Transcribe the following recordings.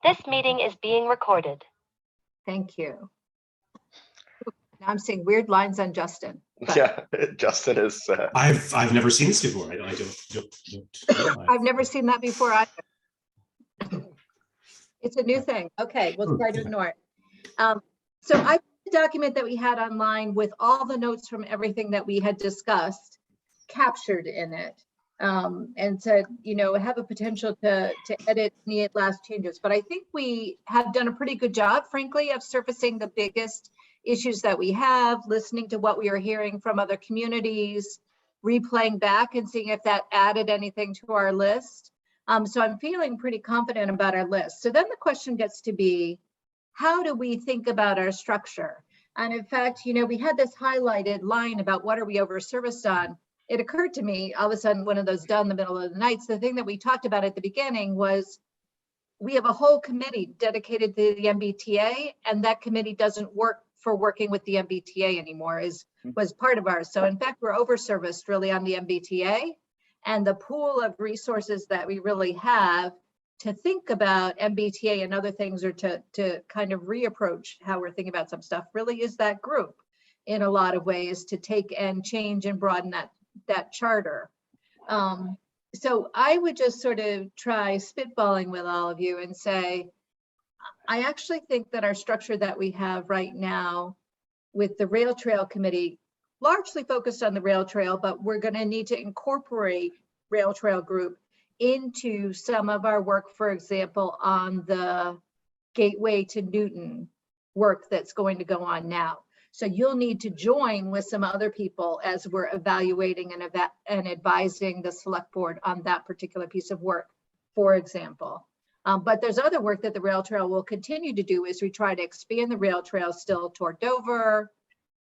This meeting is being recorded. Thank you. Now I'm seeing weird lines on Justin. but Yeah, Justin is. I've never seen this before. I don't know. I've never seen that before either. It's a new thing. Okay, we'll try to ignore it. So I put the document that we had online with all the notes from everything that we had discussed captured in it. And said, have a potential to edit any last changes. But I think we have done a pretty good job, frankly, of surfacing the biggest issues that we have, listening to what we are hearing from other communities, replaying back and seeing if that added anything to our list. So I'm feeling pretty confident about our list. So then the question gets to be, how do we think about our structure? And in fact, we had this highlighted line about what are we over-serviced on. It occurred to me, all of a sudden, one of those down the middle of the night. So the thing that we talked about at the beginning was we have a whole committee dedicated to the MBTA, and that committee doesn't work for working with the MBTA anymore, was part of ours. So in fact, we're over-serviced really on the MBTA, and the pool of resources that we really have to think about MBTA and other things, or to kind of reapproach how we're thinking about some stuff, really is that group in a lot of ways to take and change and broaden that charter. So I would just sort of try spitballing with all of you and say, I actually think that our structure that we have right now with the Rail Trail Committee, largely focused on the rail trail, but we're going to need to incorporate Rail Trail Group into some of our work, for example, on the Gateway to Newton work that's going to go on now. So you'll need to join with some other people as we're evaluating and advising the select board on that particular piece of work, for example. But there's other work that the rail trail will continue to do as we try to expand the rail trail still toward Dover,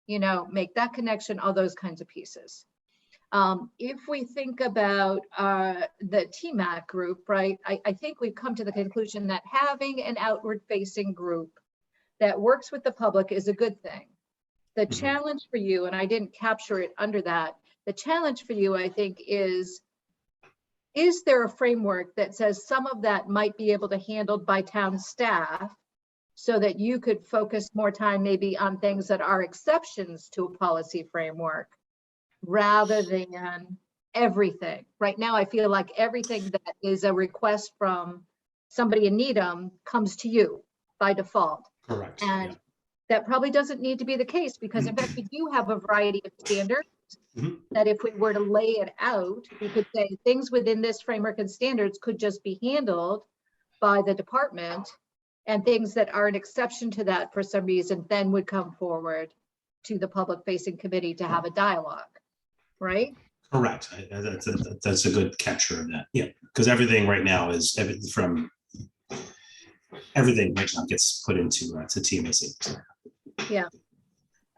make that connection, all those kinds of pieces. If we think about the TMAC group, right, I think we've come to the conclusion that having an outward facing group that works with the public is a good thing. The challenge for you, and I didn't capture it under that, the challenge for you, I think, is there a framework that says some of that might be able to handled by town staff so that you could focus more time maybe on things that are exceptions to a policy framework rather than everything? Right now, I feel like everything that is a request from somebody in Needham comes to you by default. Correct. And that probably doesn't need to be the case, because in fact, we do have a variety of standards that if we were to lay it out, we could say things within this framework and standards could just be handled by the department, and things that are an exception to that for some reason then would come forward to the public facing committee to have a dialogue, right? Correct. That's a good capture of that. Yeah, because everything right now is everything right now gets put into TMAC. Yeah.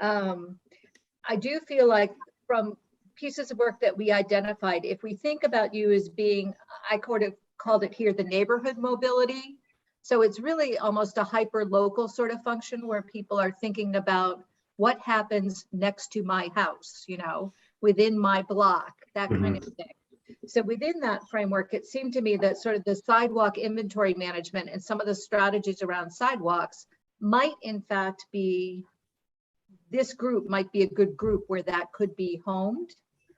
I do feel like from pieces of work that we identified, if we think about you as being, I called it here the neighborhood mobility. So it's really almost a hyper local sort of function where people are thinking about what happens next to my house, within my block, that kind of thing. So within that framework, it seemed to me that sort of the sidewalk inventory management and some of the strategies around sidewalks might in fact be, this group might be a good group where that could be homed.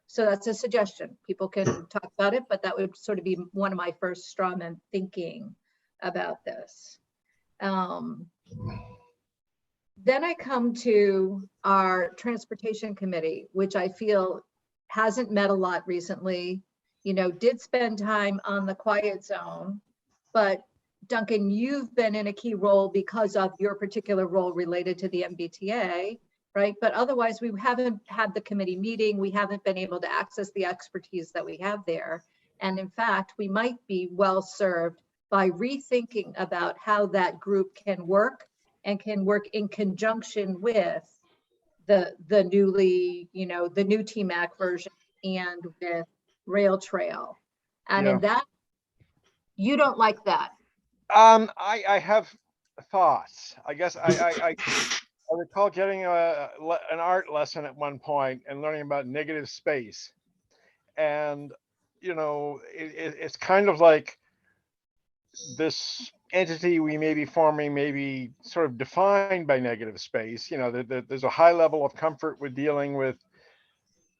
So that's a suggestion. People can talk about it, but that would sort of be one of my first straw men thinking about this. Then I come to our transportation committee, which I feel hasn't met a lot recently, did spend time on the quiet zone, but Duncan, you've been in a key role because of your particular role related to the MBTA, right? But otherwise, we haven't had the committee meeting. We haven't been able to access the expertise that we have there. And in fact, we might be well served by rethinking about how that group can work and can work in conjunction with the newly, the new TMAC version and with Rail Trail. And in that, you don't like that. I have thoughts. I guess I recall getting an art lesson at one point and learning about negative space, and it's kind of like this entity we may be forming may be sort of defined by negative space. You know, there's a high level of comfort with dealing with,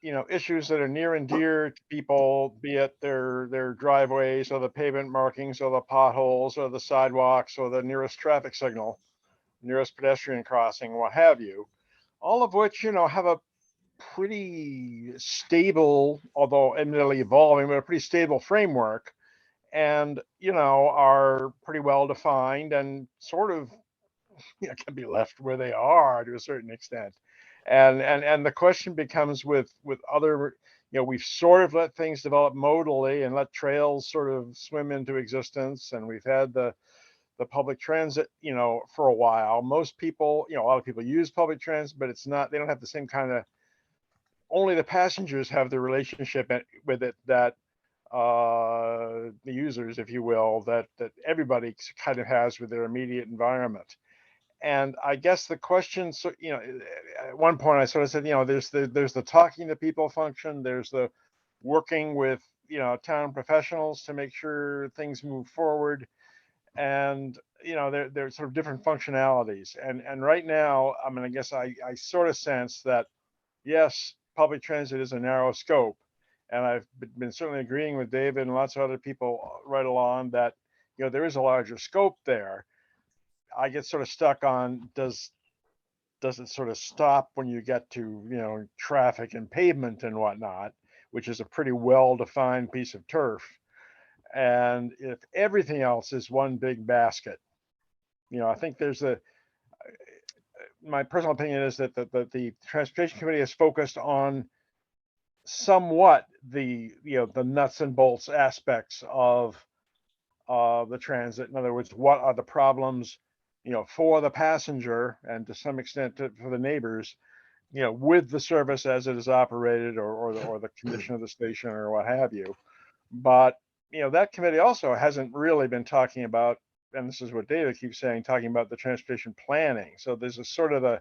you know, issues that are near and dear to people, be it their driveways or the pavement markings or the potholes or the sidewalks or the nearest traffic signal, nearest pedestrian crossing, what have you. All of which, you know, have a pretty stable, although admittedly evolving, but a pretty stable framework, and, you know, are pretty well defined and sort of, you know, can be left where they are to a certain extent. And the question becomes with other, you know, we've sort of let things develop modally and let trails sort of swim into existence, and we've had the public transit, you know, for a while. Most people, you know, a lot of people use public transit, but it's not, they don't have the same kind of, only the passengers have the relationship with it that the users, if you will, that everybody kind of has with their immediate environment. And I guess the question, so, you know, at one point I sort of said, you know, there's the talking to people function, there's the working with, you know, town professionals to make sure things move forward. And, you know, there's sort of different functionalities. And right now, I mean, I guess I sort of sense that, yes, public transit is a narrow scope. And I've been certainly agreeing with David and lots of other people right along that, you know, there is a larger scope there. I get sort of stuck on, does it sort of stop when you get to, you know, traffic and pavement and whatnot, which is a pretty well-defined piece of turf. And if everything else is one big basket, you know, I think my personal opinion is that the Transportation Committee is focused on somewhat the, you know, the nuts and bolts aspects of the transit. In other words, what are the problems, you know, for the passenger and to some extent for the neighbors, you know, with the service as it is operated, or the condition of the station or what have you. But, you know, that committee also hasn't really been talking about, and this is what David keeps saying, talking about the transportation planning. So there's a sort of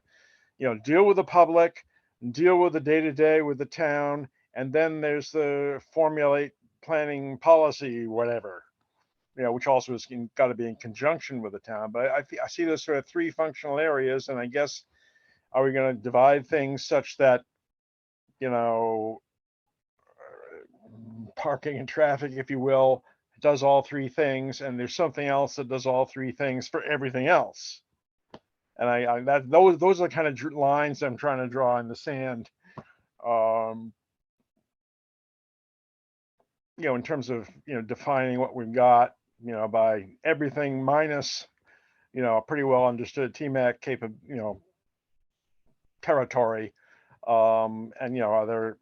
you know, deal with the public, deal with the day-to-day with the town, and then there's the formulate planning policy, whatever, you know, which also has got to be in conjunction with the town. But I see those sort of three functional areas, and I guess, are we going to divide things such that, you know, parking and traffic, if you will, does all three things, and there's something else that does all three things for everything else? And those are the kind of lines I'm trying to draw in the sand. You know, in terms of, you know, defining what we've got, you know, by everything minus, you know, a pretty well understood TMAC you know, territory. And, you know, are there,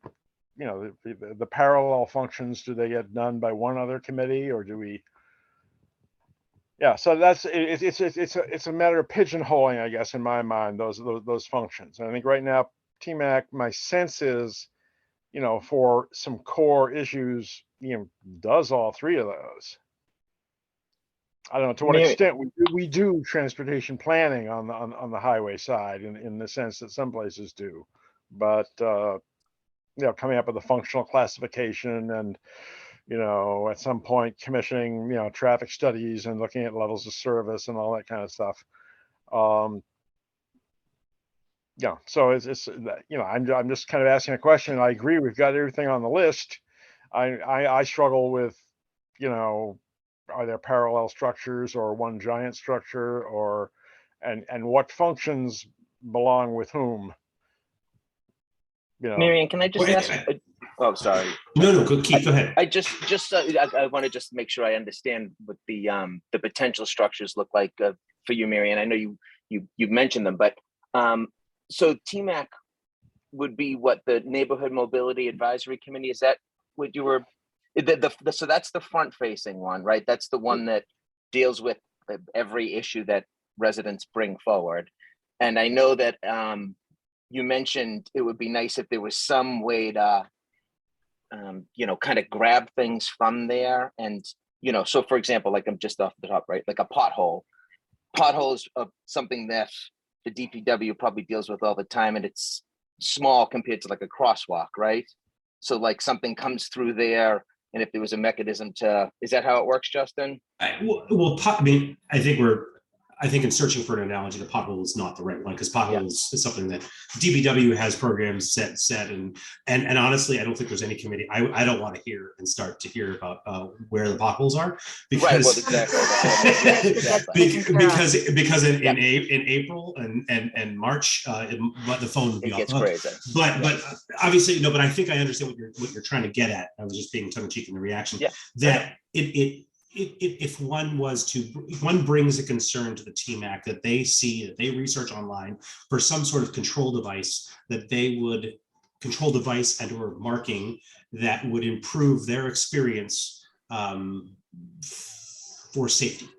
you know, the parallel functions, do they get done by one other committee, or do we? Yeah, so that's it's a matter of pigeonholing, I guess, in my mind, those functions. And I think right now, TMAC, my sense is, you know, for some core issues, you know, does all three of those. I don't know to what extent we do transportation planning on the highway side, in the sense that some places do, but you know, coming up with a functional classification, and, you know, at some point commissioning, you know, traffic studies and looking at levels of service and all that kind of stuff. Yeah, so it's you know, I'm just kind of asking a question. I agree, we've got everything on the list. I struggle with, you know, are there parallel structures or one giant structure, or and what functions belong with whom? You know, Marion, can I just Wait, ask? Oh, sorry. No, Keith, go ahead. I want to just make sure I understand what the potential structures look like for you, Marion. I know you mentioned them, but so TMAC would be what, the Neighborhood Mobility Advisory Committee? Is that what you were? So that's the front-facing one, right? That's the one that deals with every issue that residents bring forward. And I know that you mentioned it would be nice if there was some way to, you know, kind of grab things from there. And, you know, so for example, like, I'm just off the top, right? Like a pothole. Potholes are something that the DPW probably deals with all the time, and it's small compared to like a crosswalk, right? So like something comes through there, and if there was a mechanism to, is that how it works, Justin? I think in searching for an analogy, the pothole is not the right one, because pothole is something that DPW has programs set and honestly, I don't think there's any committee. I don't want to hear and start to hear about where the potholes are, because Right, well, exactly. because in April and March, the phone would be It off gets the hook. crazy. But obviously, no. But I think I understand what you're trying to get at. I was just being tongue in cheek in the reaction. Yeah. That if one brings a concern to the TMAC that they see, that they research online for some sort of control device, that they would control device and or marking that would improve their experience for safety,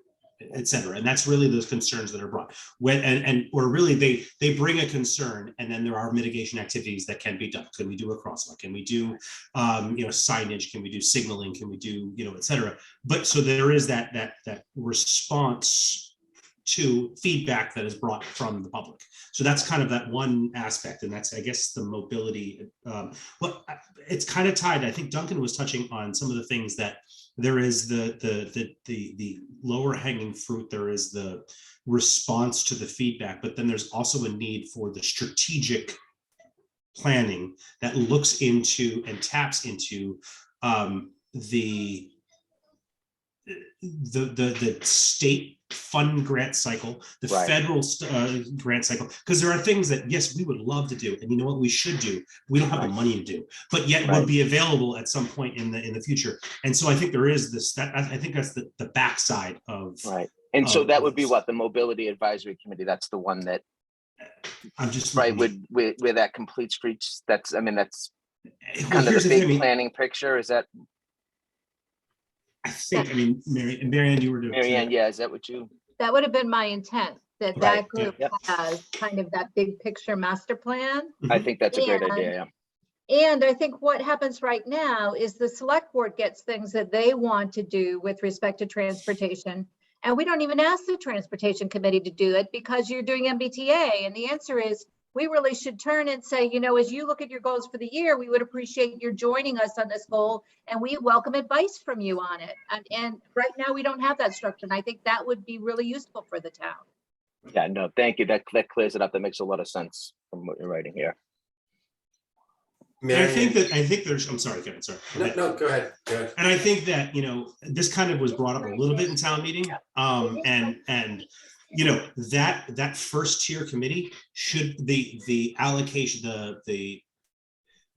et cetera. And that's really those concerns that are brought. Or really they bring a concern, and then there are mitigation activities that can be done. Can we do a crosswalk? Can we do signage? Can we do signaling? Can we do, et cetera? But so there is that response to feedback that is brought from the public. So that's kind of that one aspect, and that's, I guess, the mobility. But it's kind of tied. I think Duncan was touching on some of the things that there is the lower hanging fruit. There is the response to the feedback, but then there's also a need for the strategic planning that looks into and taps into the state fund grant cycle, the Right. federal grant cycle, because there are things that, yes, we would love to do, and you know what we should do, we don't have the money to do, but yet will be available at some point in the future. And so I think there is this, that I think that's the backside of right. And so that would be what, the Mobility Advisory Committee, that's the one that I'm just right with that complete streets, that's kind of here's the the big thing, planning picture. Is that I think, Marianne, you were doing Marianne? Yeah, is that what you? That would have been my intent, that Right, group yeah. has kind of that big picture master plan. I think that's a great And- idea. And I think what happens right now is the select board gets things that they want to do with respect to transportation. And we don't even ask the transportation committee to do it because you're doing MBTA. And the answer is, we really should turn and say, as you look at your goals for the year, we would appreciate your joining us on this goal, and we welcome advice from you on it. And right now we don't have that structure, and I think that would be really useful for the town. Yeah, no, thank you. That clears it up. That makes a lot of sense from what you're writing here. And I think there's, I'm sorry, Kevin, sorry. No, go ahead. And I think that, this kind of was brought up a little bit in town meeting. And that first tier committee should the allocation,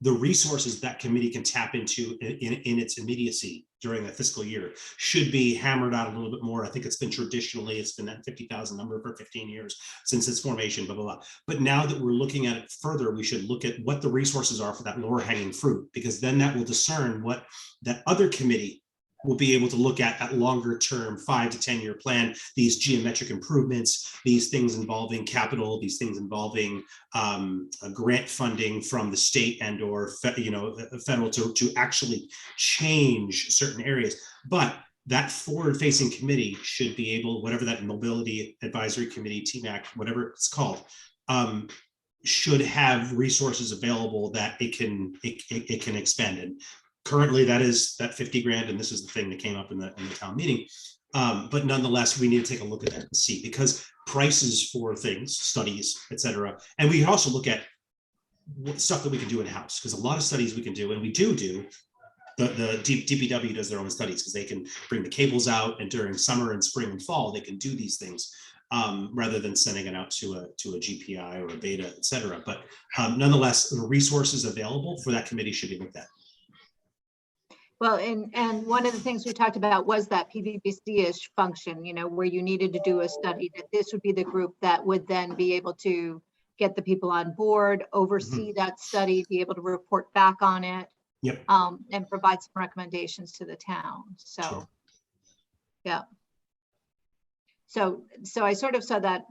the resources that committee can tap into in its immediacy during the fiscal year should be hammered out a little bit more. I think it's been that 50,000 number for 15 years since its formation, blah, blah, blah. But now that we're looking at it further, we should look at what the resources are for that lower hanging fruit, because then that will discern what that other committee will be able to look at that longer term 5 to 10 year plan, these geometric improvements, these things involving capital, these things involving grant funding from the state and or federal to actually change certain areas. But that forward facing committee should be able, whatever that mobility advisory committee, TMAC, whatever it's called, should have resources available that it can expend. And currently, that is that 50 grand, and this is the thing that came up in the town meeting. But nonetheless, we need to take a look at that and see, because prices for things, studies, et cetera, and we can also look at what stuff that we can do in house, because a lot of studies we can do, and we do. The DPW does their own studies because they can bring the cables out, and during summer and spring and fall, they can do these things rather than sending it out to a GPI or a beta, et cetera. But nonetheless, the resources available for that committee should be looked at. Well, and one of the things we talked about was that PVPC-ish function, where you needed to do a study, that this would be the group that would then be able to get the people on board, oversee that study, be able to report back on it, Yep. And provide some recommendations to the town. So, Sure. Yeah. So I sort of saw that.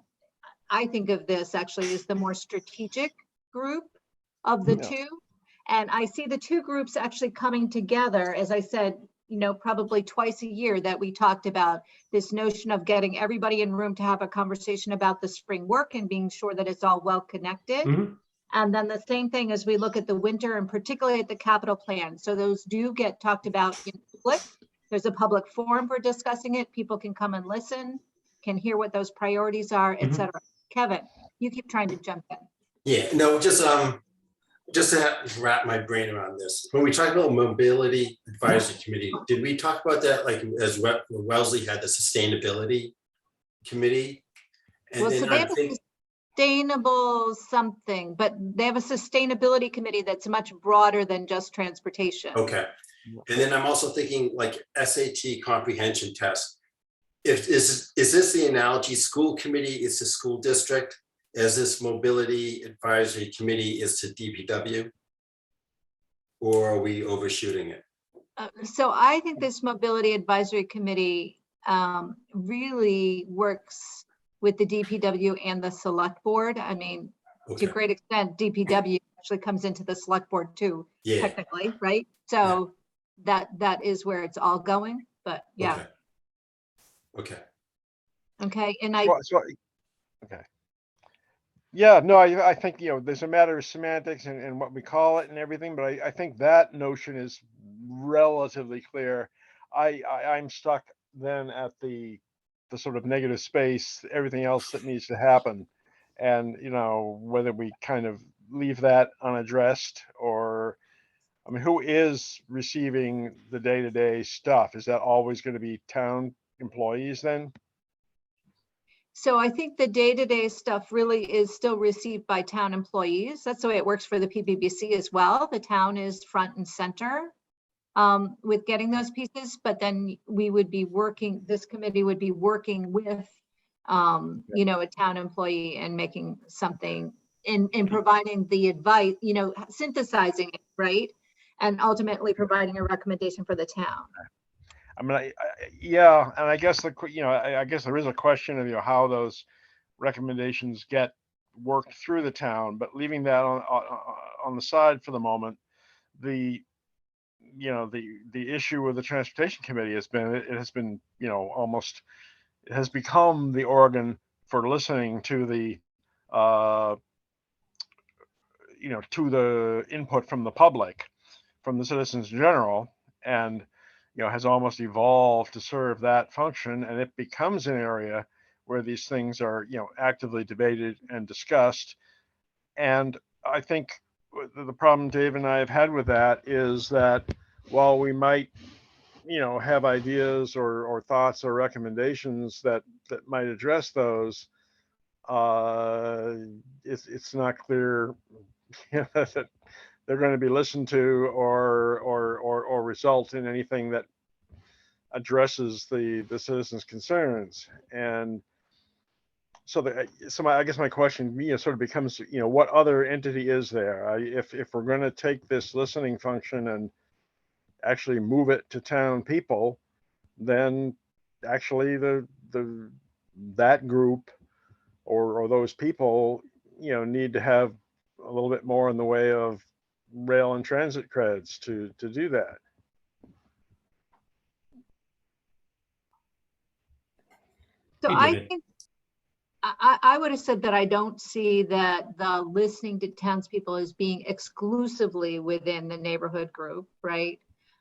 I think of this actually as the more strategic group of the two. And I see the two groups actually coming together, as I said, probably twice a year, that we talked about this notion of getting everybody in room to have a conversation about the spring work and being sure that it's all well connected. And then the same thing as we look at the winter and particularly at the capital plan. So those do get talked about in public. There's a public forum for discussing it. People can come and listen, can hear what those priorities are, et Mhm. cetera. Kevin, you keep trying to jump in. Yeah, no, just to wrap my brain around this. When we talked about mobility advisory committee, did we talk about that like as Wellesley had the sustainability committee? And Well, so then they I have a think, sustainable something, but they have a sustainability committee that's much broader than just transportation. okay. And then I'm also thinking like SAT comprehension test. Is this the analogy? School committee is to school district, as this mobility advisory committee is to DPW? Or are we overshooting it? So I think this mobility advisory committee really works with the DPW and the select board. I mean, to a Okay, great extent, DPW actually comes into the select board too, yeah, technically, right? So that is where it's all going, but yeah, okay. okay. And Okay. Yeah, no, I think, there's a matter of semantics and what we call it and everything, but I think that notion is relatively clear. I'm stuck then at the sort of negative space, everything else that needs to happen. And, whether we kind of leave that unaddressed or, I mean, who is receiving the day-to-day stuff? Is that always going to be town employees then? So I think the day-to-day stuff really is still received by town employees. That's the way it works for the PPBC as well. The town is front and center with getting those pieces, but then we would be working, this committee would be working with, a town employee and making something in providing the advice, synthesizing it, right? And ultimately providing a recommendation for the town. I mean, yeah, and I guess I guess there is a question of how those recommendations get worked through the town, but leaving that on the side for the moment, the the issue with the transportation committee has been it has been almost it has become the organ for listening to the to the input from the public, from the citizens in general, and has almost evolved to serve that function, and it becomes an area where these things are actively debated and discussed. And I think the problem Dave and I have had with that is that while we might have ideas or thoughts or recommendations that might address those, it's not clear that they're going to be listened to or result in anything that addresses the citizens' concerns. And so I guess my question sort of becomes, what other entity is there? If we're going to take this listening function and actually move it to town people, then actually that group or those people need to have a little bit more in the way of rail and transit creds to do that. So Hey, I David. think I would have said that I don't see that the listening to townspeople as being exclusively within the neighborhood group, right?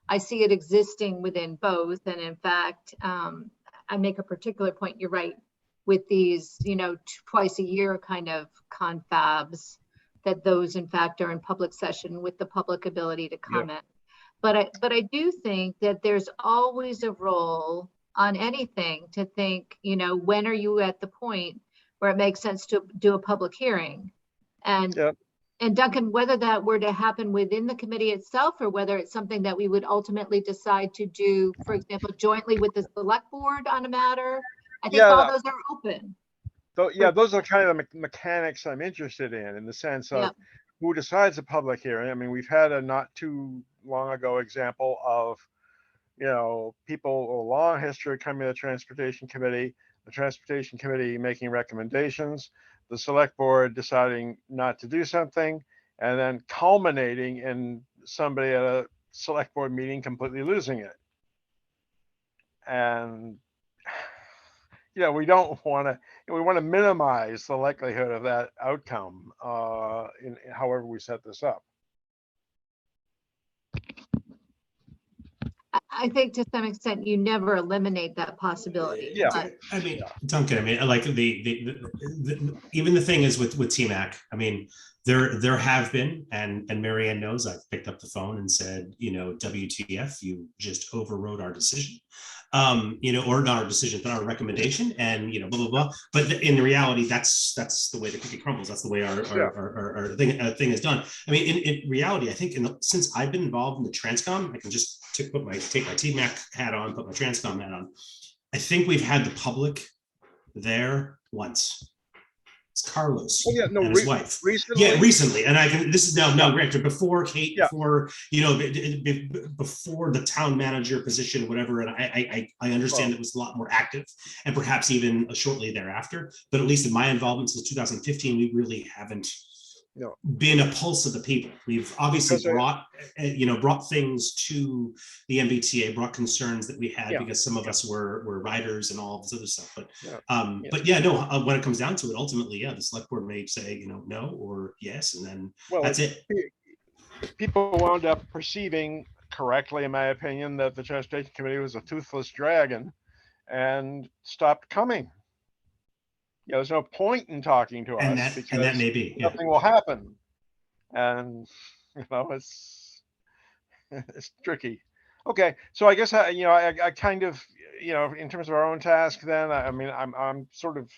I see it existing within both. And in fact, I make a particular point, you're right, with these, twice a year kind of confabs, that those in fact are in public session with the public ability to comment. But I do think that there's always a role on anything to think, when are you at the point where it makes sense to do a public hearing? And Duncan, whether that were to happen within the committee itself or whether it's something that we would ultimately decide to do, for example, jointly with the select board on a matter, I think all those are open. Those are kind of the mechanics I'm interested in the sense of who decides a public hearing. I mean, we've had a not too long ago example of people, a long history coming to the transportation committee making recommendations, the select board deciding not to do something, and then culminating in somebody at a select board meeting completely losing it. And we don't want to, we want to minimize the likelihood of that outcome in however we set this up. I think to some extent, you never eliminate that possibility. Yeah. But I mean, Duncan, I mean, like the even the thing is with TMAC, I mean, there have been, and Marianne knows, I've picked up the phone and said, WTF, you just overrode our decision. Or not our decision, but our recommendation, and blah blah blah. But in reality, that's the way the cookie crumbles. That's the way our thing is done. I mean, in reality, I think since I've been involved in the Transcom, I can just take my TMAC hat on, put my Transcom hat on. I think we've had the public there once. It's Carlos and his wife. Recently? Yeah, recently. And this is now granted, before Kate, before, before the town manager position, whatever. And I understand it was a lot more active, and perhaps even shortly thereafter. But at least in my involvement since 2015, we really haven't been a pulse of the people. We've obviously brought things to the MBTA, brought concerns that we had because some of us were riders and all this other stuff. But when it comes down to it, ultimately, the select board may say no or yes, and then that's it. People wound up perceiving correctly, in my opinion, that the Transportation Committee was a toothless dragon and stopped coming. There's no point in talking to us because that may be, nothing will happen, and it's tricky. Okay, so I guess I kind of in terms of our own task, then I mean I'm sort of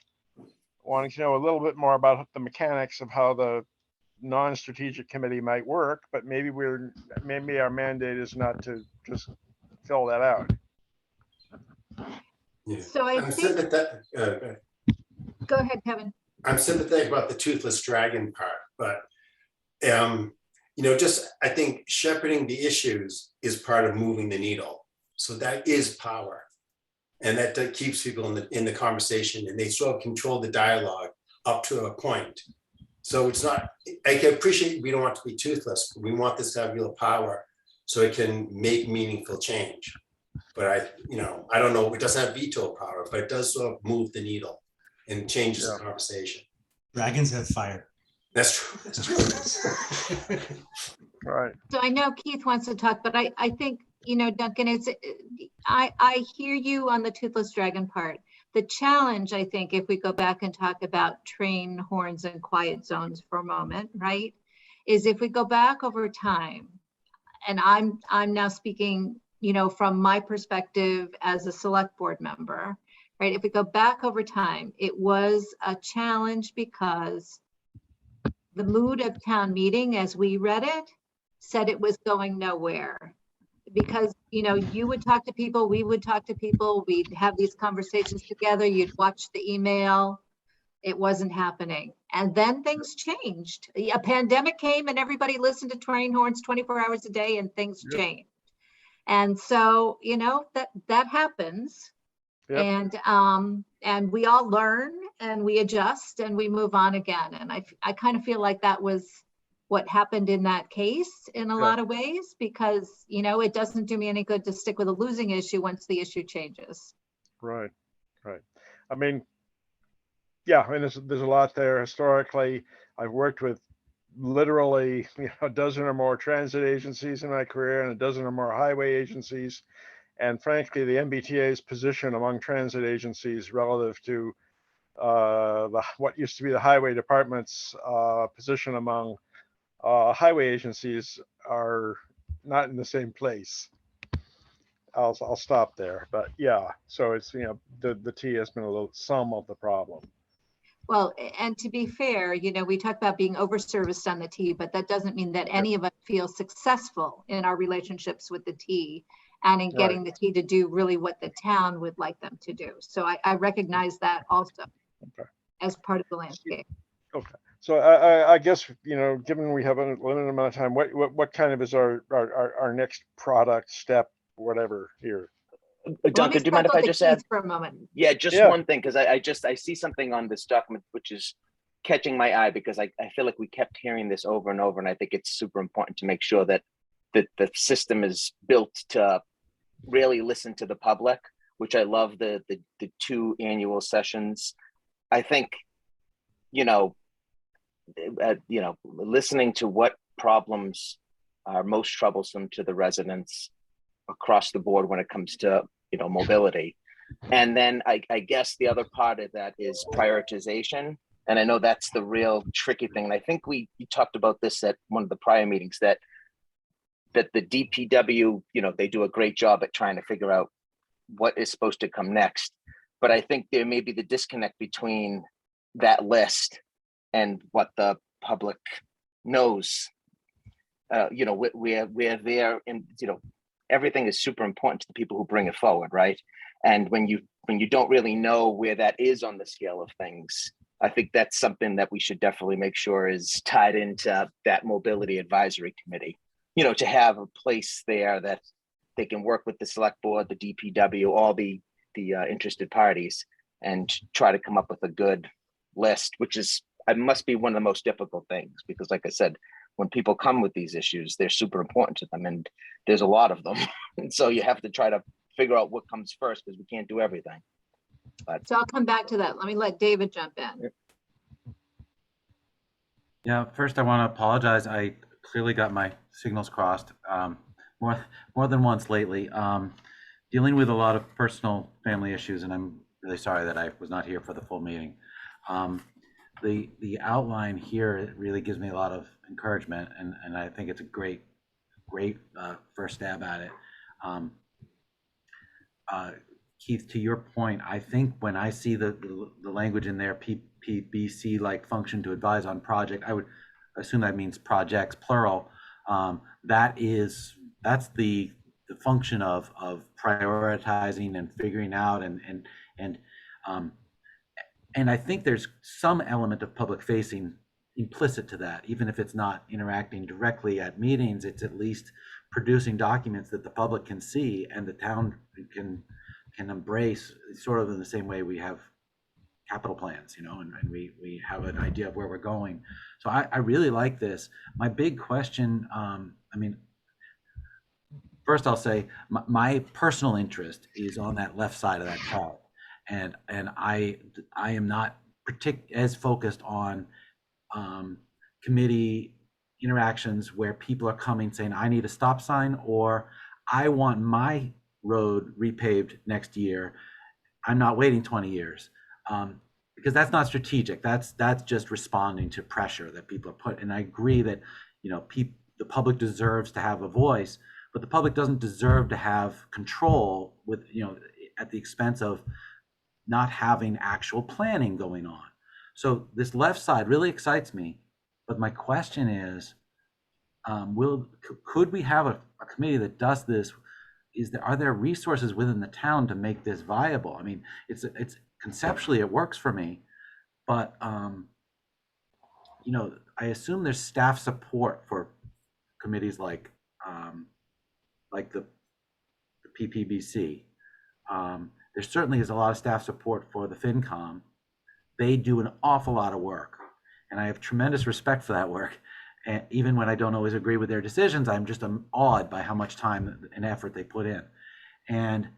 wanting to know a little bit more about the mechanics of how the non-strategic committee might work, but maybe our mandate is not to just fill that out. Yeah. So I think. Go ahead, Kevin. I'm sympathetic about the toothless dragon part, but just I think shepherding the issues is part of moving the needle. So that is power, and that keeps people in the conversation, and they sort of control the dialogue up to a point. So it's not. I can appreciate we don't want to be toothless, but we want this to have real power, so it can make meaningful change. But I don't know. It doesn't have veto power, but it does sort of move the needle and changes the conversation. Dragons have fire. That's true. That's true. All right. So I know Keith wants to talk, but I think, Duncan, I hear you on the toothless dragon part. The challenge, I think, if we go back and talk about train horns and quiet zones for a moment, right, is if we go back over time, and I'm now speaking, from my perspective as a select board member, right? If we go back over time, it was a challenge because the mood of town meeting, as we read it, said it was going nowhere. Because, you would talk to people, we would talk to people, we'd have these conversations together, you'd watch the email, it wasn't happening. And then things changed. A pandemic came and everybody listened to train horns 24 hours a day and things changed. And so, that happens. Yep. And we all learn and we adjust and we move on again. And I kind of feel like that was what happened in that case in a lot of ways, because, it doesn't do me any good to stick with a losing issue once the issue changes. Right. I mean, there's a lot there. Historically, I've worked with literally a dozen or more transit agencies in my career and a dozen or more highway agencies. And frankly, the MBTA's position among transit agencies relative to what used to be the highway department's position among highway agencies are not in the same place. I'll stop there, but so it's the T has been some of the problem. Well, and to be fair, we talk about being over-serviced on the T, but that doesn't mean that any of us feel successful in our relationships with the T and in getting the T to do really what the town would like them to do. So I recognize that also as part of the landscape. Okay. So I guess, given we have a limited amount of time, what kind of is our next product step, whatever here? Duncan, do you mind if I just add for a moment? Yeah, just one thing, because I see something on this document which is catching my eye, because I feel like we kept hearing this over and over, and I think it's super important to make sure that the system is built to really listen to the public. which I love the 2 annual sessions. I think, listening to what problems are most troublesome to the residents across the board when it comes to, mobility. And then I guess the other part of that is prioritization. And I know that's the real tricky thing. And I think we talked about this at one of the prior meetings, that the DPW, they do a great job at trying to figure out what is supposed to come next. But I think there may be the disconnect between that list and what the public knows. We're there, and everything is super important to the people who bring it forward, right? And when you don't really know where that is on the scale of things, I think that's something that we should definitely make sure is tied into that mobility advisory committee. To have a place there that they can work with the select board, the DPW, all the interested parties, and try to come up with a good list, which must be one of the most difficult things, because like I said, when people come with these issues, they're super important to them, and there's a lot of them. And so you have to try to figure out what comes first, because we can't do everything. But So I'll come back to that. Let me let David jump in. Yeah, first I want to apologize. I clearly got my signals crossed more than once lately. Dealing with a lot of personal family issues, and I'm really sorry that I was not here for the full meeting. The outline here really gives me a lot of encouragement, and I think it's a great first stab at it. Keith, to your point, I think when I see the language in there, PPBC like function to advise on project, I would assume that means projects plural. That's the function of prioritizing and figuring out and I think there's some element of public facing implicit to that. Even if it's not interacting directly at meetings, it's at least producing documents that the public can see and the town can embrace, sort of in the same way we have capital plans, and we have an idea of where we're going. So I really like this. My big question, first I'll say my personal interest is on that left side of that chart. And I am not as focused on committee interactions where people are coming saying, I need a stop sign, or I want my road repaved next year. I'm not waiting 20 years because that's not strategic. That's just responding to pressure that people are put. And I agree that the public deserves to have a voice, but the public doesn't deserve to have control with at the expense of not having actual planning going on. So this left side really excites me, but my question is, could we have a committee that does this? Are there resources within the town to make this viable? I mean, it's conceptually it works for me, but I assume there's staff support for committees like the PPBC. There certainly is a lot of staff support for the FinCom. They do an awful lot of work, and I have tremendous respect for that work. And even when I don't always agree with their decisions, I'm just awed by how much time and effort they put in. And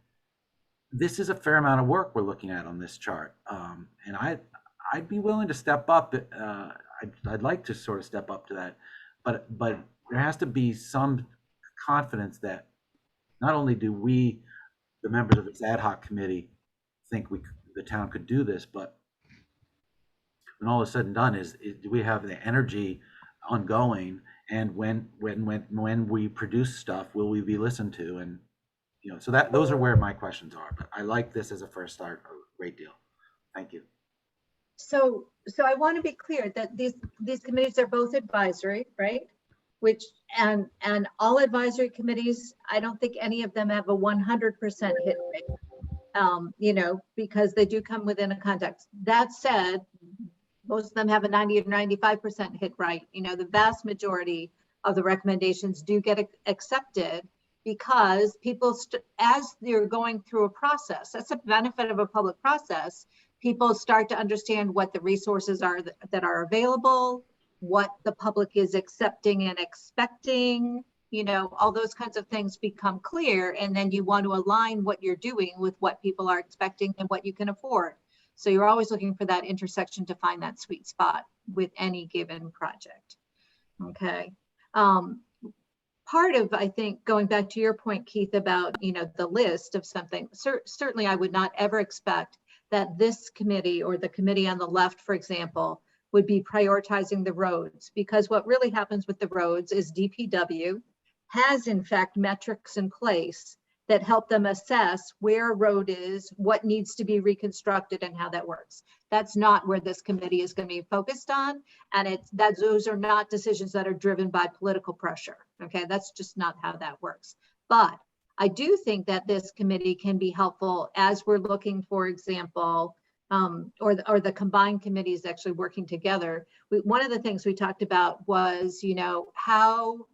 this is a fair amount of work we're looking at on this chart. And I'd be willing to step up. I'd like to sort of step up to that, but there has to be some confidence that not only do we, the members of this ad hoc committee, think the town could do this, but when all is said and done, do we have the energy ongoing, and when we produce stuff, will we be listened to? And so those are where my questions are. But I like this as a first start a great deal. Thank you. So I want to be clear that these committees are both advisory, right? Which and all advisory committees, I don't think any of them have a 100% hit rate, because they do come within a context. That said, most of them have a 90 or 95% hit rate. The vast majority of the recommendations do get accepted because people, as they're going through a process, that's a benefit of a public process. People start to understand what the resources are that are available, what the public is accepting and expecting, you know, all those kinds of things become clear. And then you want to align what you're doing with what people are expecting and what you can afford. So you're always looking for that intersection to find that sweet spot with any given project. Okay. Part of, I think, going back to your point, Keith, about, you know, the list of something, certainly I would not ever expect that this committee or the committee on the left, for example, would be prioritizing the roads, because what really happens with the roads is DPW has in fact metrics in place that help them assess where a road is, what needs to be reconstructed, and how that works. That's not where this committee is going to be focused on. And those are not decisions that are driven by political pressure. Okay, that's just not how that works. But I do think that this committee can be helpful as we're looking, for example, or the combined committees actually working together. One of the things we talked about was, you know, how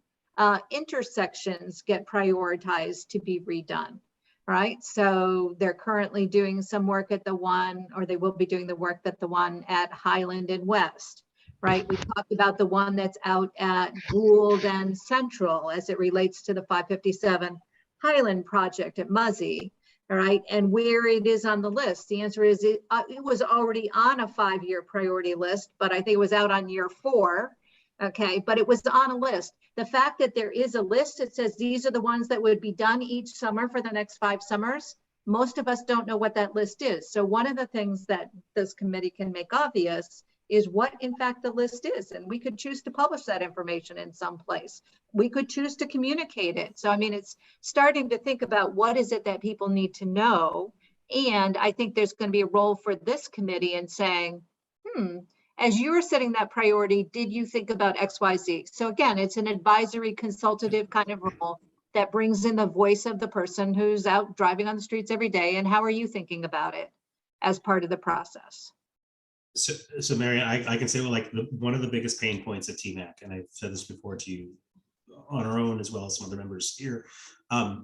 intersections get prioritized to be redone, right? So they're currently doing some work at the one, or they will be doing the work at the one at Highland and West, right? We talked about the one that's out at Gould and Central as it relates to the 557 Highland project at Muzzy, all right? And where it is on the list, the answer is it was already on a 5-year priority list, but I think it was out on year 4. Okay, but it was on a list. The fact that there is a list that says these are the ones that would be done each summer for the next 5 summers, most of us don't know what that list is. So one of the things that this committee can make obvious is what in fact the list is. And we could choose to publish that information in some place. We could choose to communicate it. So I mean, it's starting to think about what is it that people need to know. And I think there's going to be a role for this committee in saying, as you were setting that priority, did you think about XYZ? So again, it's an advisory consultative kind of role that brings in the voice of the person who's out driving on the streets every day. And how are you thinking about it as part of the process? So Mary, I can say, well, like one of the biggest pain points of TMAC, and I've said this before to you on our own as well as some other members here,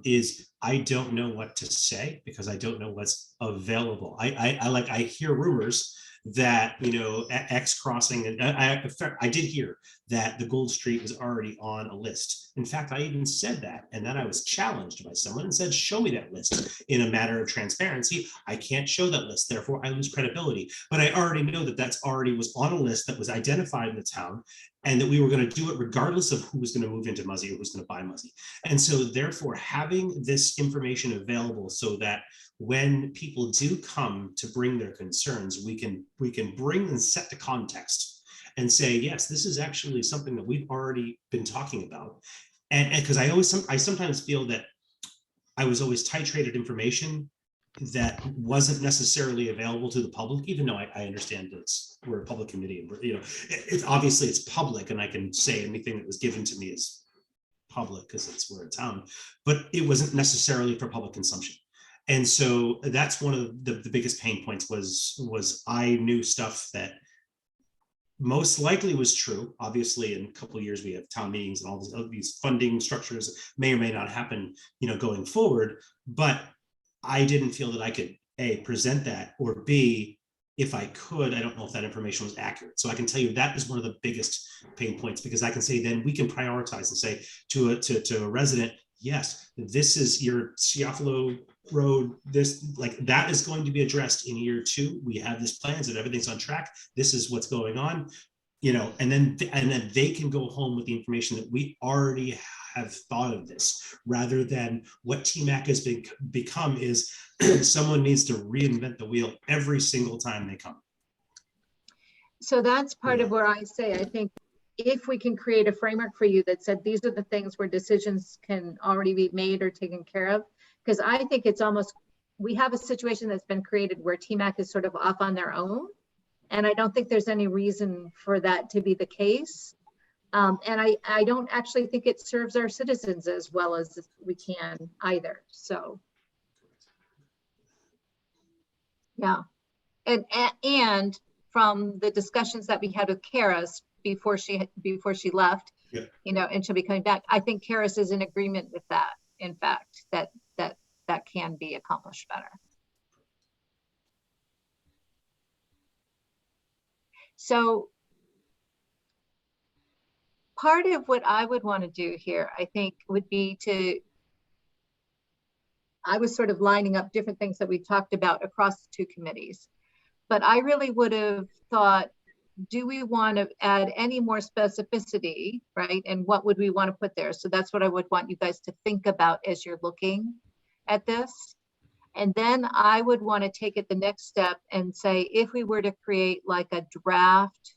is I don't know what to say because I don't know what's available. I hear rumors that, you know, X crossing, and I did hear that the Gold Street was already on a list. In fact, I even said that, and then I was challenged by someone and said, show me that list. In a matter of transparency, I can't show that list, therefore I lose credibility. But I already know that that's already was on a list that was identified in the town, and that we were going to do it regardless of who was going to move into Muzzy or who's going to buy Muzzy. And so therefore having this information available so that when people do come to bring their concerns, we can bring and set the context and say, yes, this is actually something that we've already been talking about. And because I sometimes feel that I was always titrated information that wasn't necessarily available to the public, even though I understand that we're a public committee, and we're, you know, it's obviously it's public, and I can say anything that was given to me is public because we're a town, but it wasn't necessarily for public consumption. And so that's one of the biggest pain points was I knew stuff that most likely was true. Obviously, in a couple of years, we have town meetings and all these funding structures may or may not happen, you know, going forward. But I didn't feel that I could A, present that, or B, if I could, I don't know if that information was accurate. So I can tell you that is one of the biggest pain points, because I can say then we can prioritize and say to a resident, yes, this is your Sciafalo Road, this, like, that is going to be addressed in year 2. We have this plans and everything's on track. This is what's going on, you know, and then they can go home with the information that we already have thought of this, rather than what TMAC has become is someone needs to reinvent the wheel every single time they come. So that's part of where I say, I think if we can create a framework for you that said, these are the things where decisions can already be made or taken care of. Because I think it's almost, we have a situation that's been created where TMAC is sort of off on their own. And I don't think there's any reason for that to be the case. And I don't actually think it serves our citizens as well as we can either. So, yeah. And from the discussions that we had with Karis before she left, yeah, you know, and she'll be coming back, I think Karis is in agreement with that. In fact, that can be accomplished better. So part of what I would want to do here, I think, would be I was sort of lining up different things that we talked about across the two committees. But I really would have thought, do we want to add any more specificity, right? And what would we want to put there? So that's what I would want you guys to think about as you're looking at this. And then I would want to take it the next step and say, if we were to create like a draft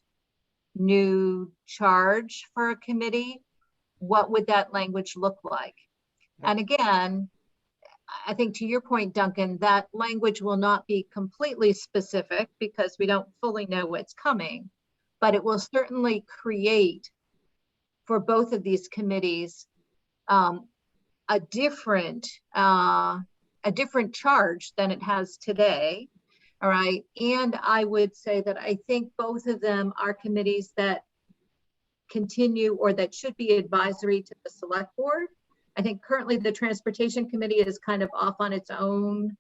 new charge for a committee, what would that language look like? And again, I think to your point, Duncan, that language will not be completely specific because we don't fully know what's coming, but it will certainly create for both of these committees a different charge than it has today. All right. And I would say that I think both of them are committees that continue or that should be advisory to the select board. I think currently the transportation committee is kind of off on its own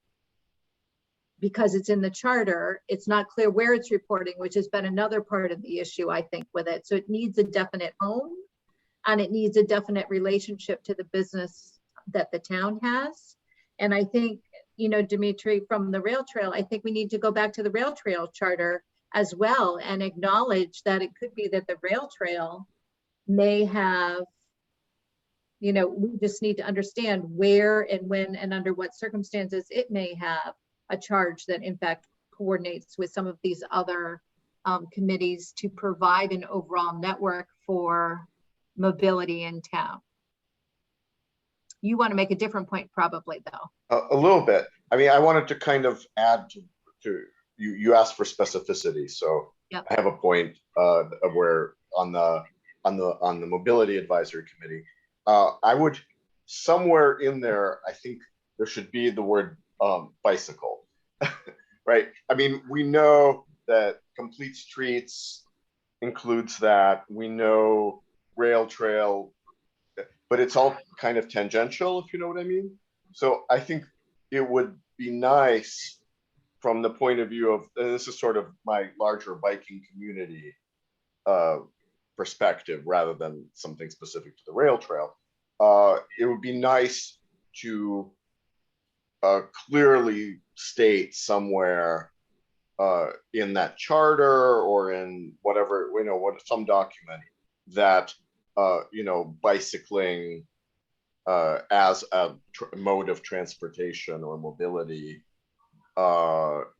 because it's in the charter. It's not clear where it's reporting, which has been another part of the issue, I think, with it. So it needs a definite home and it needs a definite relationship to the business that the town has. And I think, you know, Dimitri, from the rail trail, I think we need to go back to the rail trail charter as well and acknowledge that it could be that the rail trail may have, you know, we just need to understand where and when and under what circumstances it may have a charge that in fact coordinates with some of these other committees to provide an overall network for mobility in town. You want to make a different point probably though. A little bit. I mean, I wanted to kind of add to you asked for specificity. So Yep. I have a point of where on the mobility advisory committee, I would somewhere in there, I think there should be the word bicycle, right? I mean, we know that complete streets includes that. We know rail trail, but it's all kind of tangential, if you know what I mean. So I think it would be nice from the point of view of, this is sort of my larger biking community perspective rather than something specific to the rail trail. It would be nice to clearly state somewhere in that charter or in whatever, you know, some document that you know, bicycling as a mode of transportation or mobility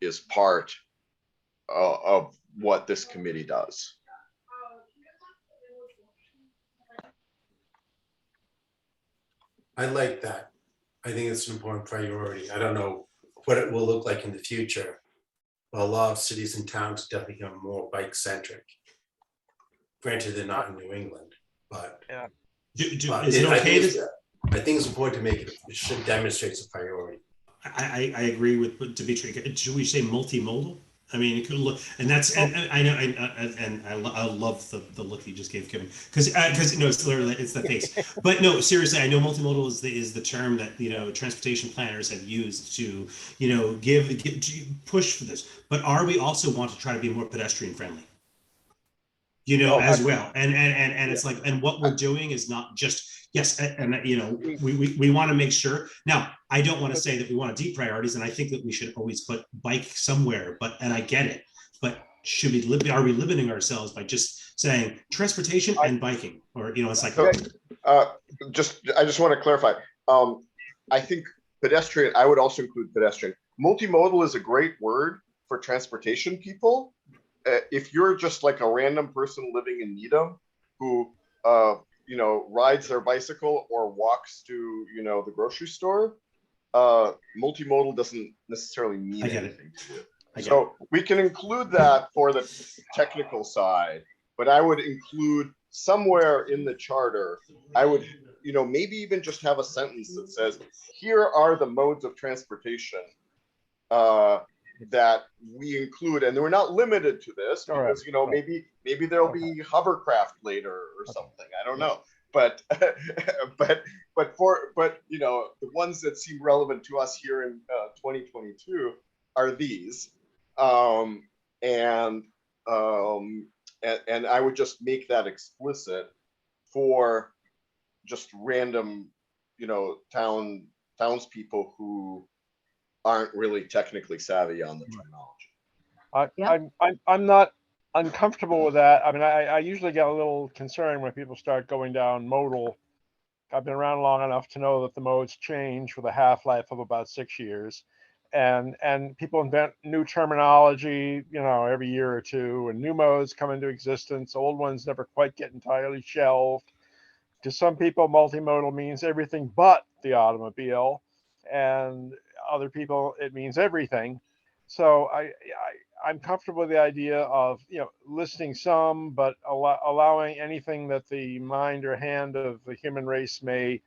is part of what this committee does. I like that. I think it's an important priority. I don't know what it will look like in the future. But a lot of cities and towns definitely become more bike centric. Granted, they're not in New England, but, Yeah. Is it okay to? I think it's important to make it, it should demonstrate it's a priority. I agree with Dimitri. Should we say multimodal? I mean, it could look, and that's, and I know, and I love the look you just gave Kevin, because no, it's literally, it's the face. But no, seriously, I know multimodal is the term that, you know, transportation planners have used to, you know, to push for this. But are we also want to try to be more pedestrian friendly? You know, as well, and it's like, and what we're doing is not just, yes, and you know, we want to make sure. Now, I don't want to say that we want to deprioritize, and I think that we should always put bike somewhere. But, and I get it, but should we are we limiting ourselves by just saying transportation and biking, or, you know, it's like. I just want to clarify. I think pedestrian. I would also include pedestrian. Multimodal is a great word for transportation people. If you're just like a random person living in Needham who, you know, rides their bicycle or walks to, you know, the grocery store, multimodal doesn't necessarily mean anything to you. So we can include that for the technical side, but I would include somewhere in the charter, I would, you know, maybe even just have a sentence that says, here are the modes of transportation that we include, and we're not limited to this because, you know, maybe there'll be hovercraft later or something. I don't know, but you know, the ones that seem relevant to us here in 2022 are these, and I would just make that explicit for just random, townspeople who aren't really technically savvy on the terminology. Yeah. I'm not uncomfortable with that. I mean, I usually get a little concerned when people start going down modal. I've been around long enough to know that the modes change with a half-life of about 6 years. And people invent new terminology, every year or two, and new modes come into existence. Old ones never quite get entirely shelved. To some people, multimodal means everything but the automobile, and other people, it means everything. So I'm comfortable with the idea of listing some, but allowing anything that the mind or hand of the human race may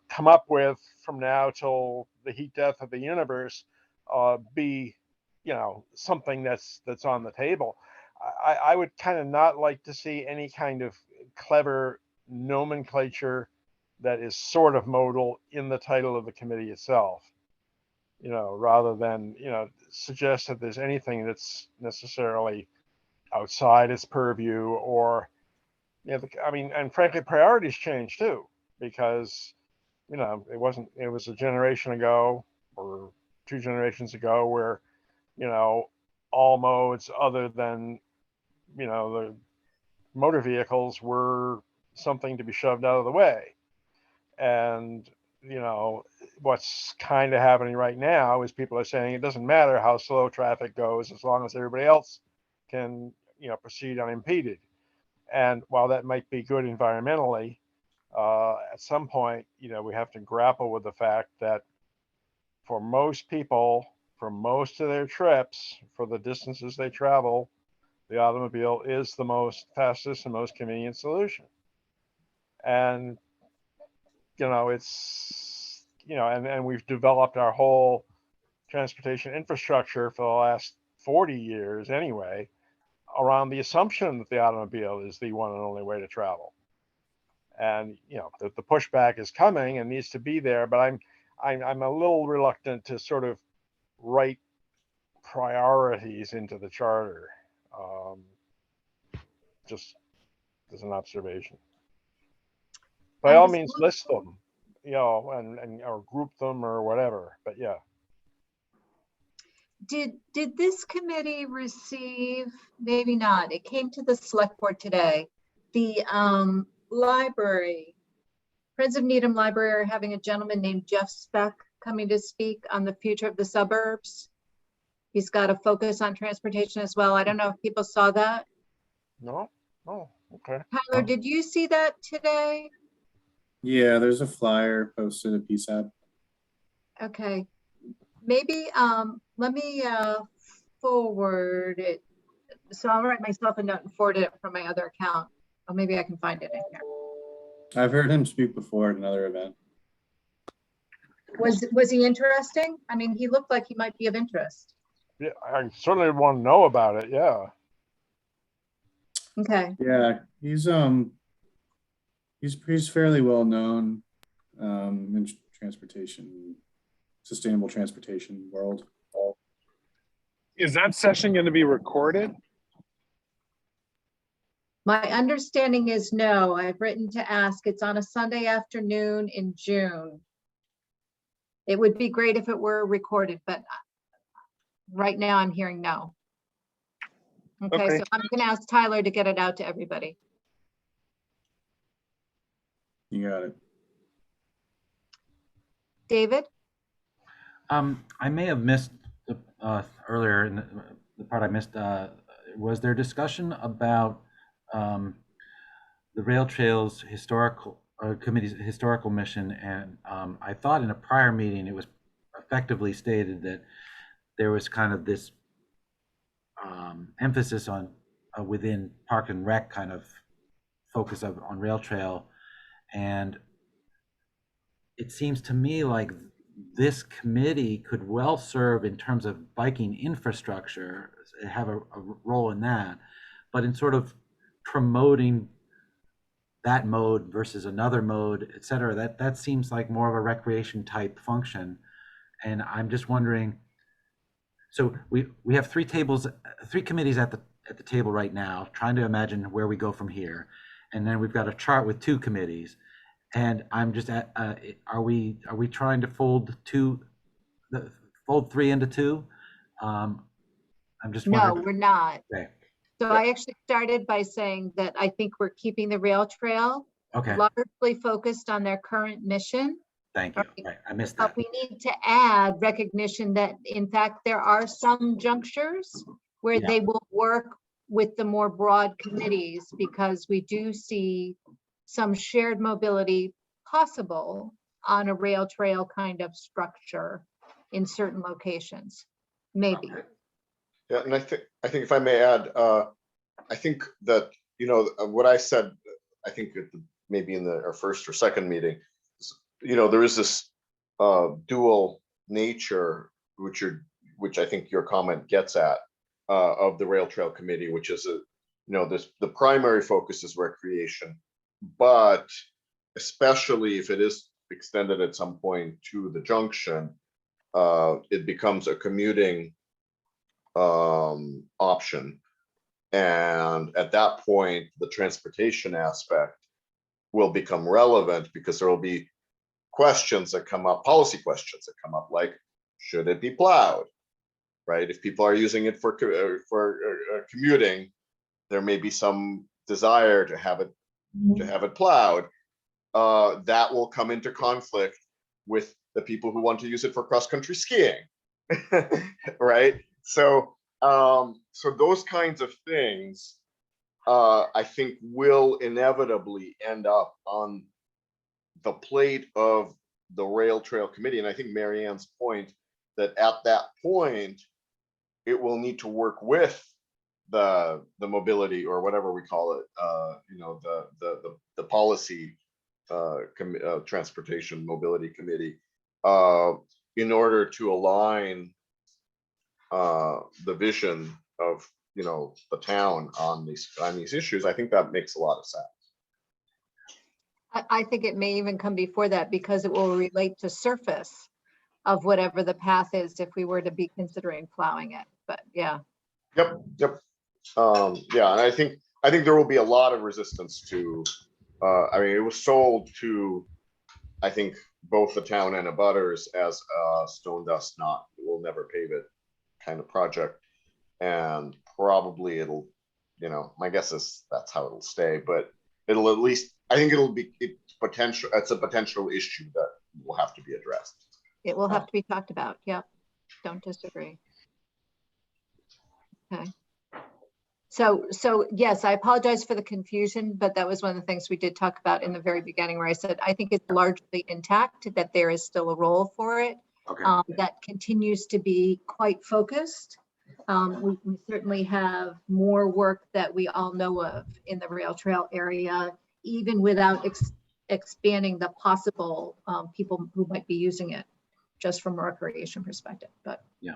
come up with from now till the heat death of the universe be something that's on the table. I would kind of not like to see any kind of clever nomenclature that is sort of modal in the title of the committee itself, rather than suggest that there's anything that's necessarily outside its purview, or I mean, and frankly, priorities change too, because it was a generation ago or 2 generations ago where all modes other than the motor vehicles were something to be shoved out of the way. And what's kind of happening right now is people are saying it doesn't matter how slow traffic goes as long as everybody else can proceed unimpeded. And while that might be good environmentally, at some point we have to grapple with the fact that for most people, for most of their trips, for the distances they travel, the automobile is the most fastest and most convenient solution. And it's and we've developed our whole transportation infrastructure for the last 40 years anyway around the assumption that the automobile is the one and only way to travel. And the pushback is coming and needs to be there, but I'm a little reluctant to sort of write priorities into the charter, just as an observation. By all means, list them, and or group them or whatever. But yeah. Did this committee receive, maybe not, it came to the select board today, the library, Friends of Needham Library are having a gentleman named Jeff Speck coming to speak on the future of the suburbs. He's got a focus on transportation as well. I don't know if people saw that. No? Oh, okay. Tyler, did you see that today? Yeah, there's a flyer posted at PSAP. Okay. Maybe let me forward it. So I'll write myself a note and forward it from my other account. Or maybe I can find it in here. I've heard him speak before at another event. Was he interesting? I mean, he looked like he might be of interest. Yeah, I certainly want to know about it. Yeah. Okay. Yeah, he's fairly well known in transportation, sustainable transportation world. Is that session going to be recorded? My understanding is no. I've written to ask. It's on a Sunday afternoon in June. It would be great if it were recorded, but right now I'm hearing no. Okay, so I'm going to ask Tyler to get it out to everybody. You got it. David? I may have missed earlier in the part I missed. Was there discussion about the Rail Trails historical committee's historical mission? And I thought in a prior meeting it was effectively stated that there was kind of this emphasis on within Park and Rec kind of focus on rail trail, and it seems to me like this committee could well serve in terms of biking infrastructure, have a role in that, but in sort of promoting that mode versus another mode, et cetera, that seems like more of a recreation type function. And I'm just wondering, so we have three committees at the table right now, trying to imagine where we go from here. and then we've got a chart with 2 committees. And I'm just at, are we trying to fold 3 into 2? I'm just No, wondering. we're not. Okay. So I actually started by saying that I think we're keeping the rail trail Okay. largely focused on their current mission. Thank you. Right. Right. I missed But that. we need to add recognition that in fact, there are some junctures where Yeah. they will work with the more broad committees because we do see some shared mobility possible on a rail trail kind of structure in certain locations, maybe. Okay. Yeah, and I think if I may add, I think that, what I said, I think maybe in our first or second meeting, there is this dual nature, which I think your comment gets at, of the Rail Trail Committee, which is the primary focus is recreation, but especially if it is extended at some point to the junction, it becomes a commuting option. And at that point, the transportation aspect will become relevant because there will be questions that come up, policy questions that come up, like, should it be plowed? Right? If people are using it for commuting, there may be some desire to have it plowed. That will come into conflict with the people who want to use it for cross-country skiing, right? So those kinds of things, I think, will inevitably end up on the plate of the Rail Trail Committee. And I think Marianne's point that at that point, it will need to work with the mobility, or whatever we call it, the policy transportation mobility committee, in order to align the vision of the town on these issues. I think that makes a lot of sense. I think it may even come before that because it will relate to surface of whatever the path is if we were to be considering plowing it. But yeah. Yep. Yeah, and I think there will be a lot of resistance to. It was sold to, I think, both the town and abutters as stone dust, not we'll never pave it kind of project, and probably it'll, my guess is that's how it'll stay. But it'll at least, I think it's a potential issue that will have to be addressed. It will have to be talked about. Yep. Don't disagree. Okay. So yes, I apologize for the confusion, but that was one of the things we did talk about in the very beginning, where I said, I think it's largely intact, that there is still a role for it. Okay. That continues to be quite focused. We certainly have more work that we all know of in the rail trail area, even without expanding the possible people who might be using it, just from a recreation perspective. But yeah,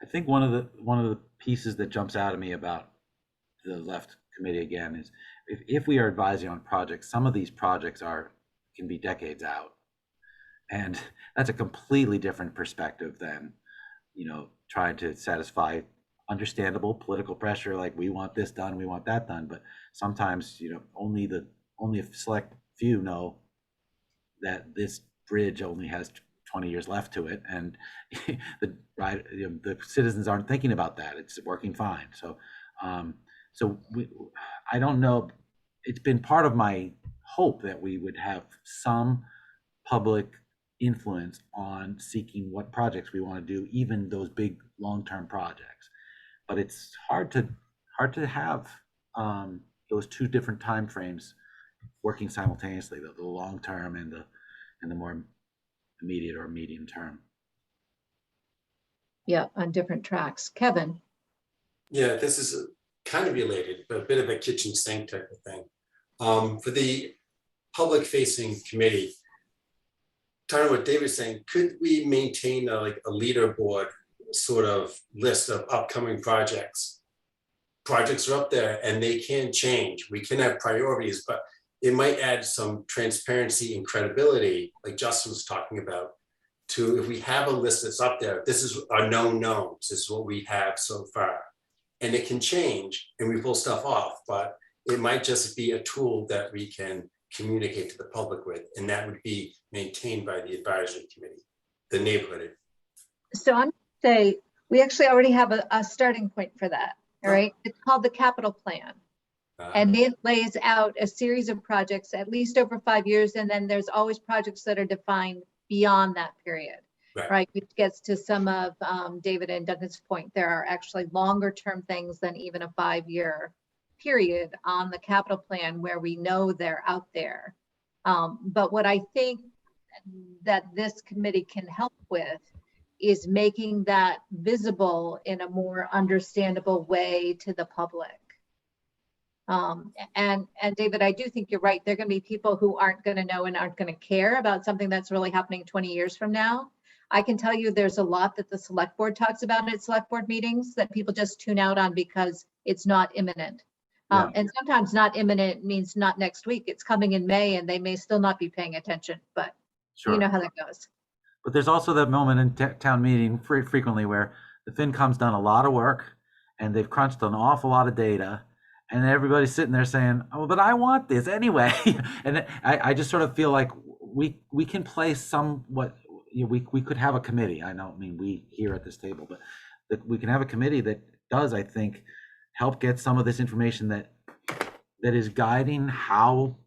I think one of the pieces that jumps out at me about the left committee again is if we are advising on projects, some of these projects can be decades out, and that's a completely different perspective than trying to satisfy understandable political pressure, like we want this done, we want that done. But sometimes only a select few know that this bridge only has 20 years left to it, and the citizens aren't thinking about that. It's working fine. So I don't know. It's been part of my hope that we would have some public influence on seeking what projects we want to do, even those big long-term projects. But it's hard to have those two different time frames working simultaneously, the long term and the more immediate or medium term. yeah, on different tracks. Kevin. Yeah, this is kind of related, but a bit of a kitchen sink type of thing. For the public facing committee, kind of what David's saying, could we maintain a leaderboard sort of list of upcoming projects? Projects are up there and they can change. We can have priorities, but it might add some transparency and credibility, like Justin was talking about, to if we have a list that's up there, this is our known knowns, this is what we have so far. And it can change and we pull stuff off, but It might just be a tool that we can communicate to the public with, and that would be maintained by the advisory committee, the neighborhood. So I'm say we actually already have a starting point for that. All right. It's called the capital plan. And it lays out a series of projects at least over 5 years. And then there's always projects that are defined beyond that period. Right. Which gets to some of David and Duncan's point. There are actually longer term things than even a 5-year period on the capital plan where we know they're out there. But what I think that this committee can help with is making that visible in a more understandable way to the public. And David, I do think you're right. There are going to be people who aren't going to know and aren't going to care about something that's really happening 20 years from now. I can tell you there's a lot that the select board talks about at select board meetings that people just tune out on because it's not imminent. And sometimes not imminent means not next week. It's coming in May and they may still not be paying attention, but you know how that goes. But there's also that moment in town meeting frequently where the FinCom's done a lot of work and they've crunched an awful lot of data, and everybody's sitting there saying, "Oh, but I want this anyway." And I just sort of feel like we can play somewhat. We could have a committee. I don't mean we here at this table, but that we can have a committee that does, I think, help get some of this information that is guiding how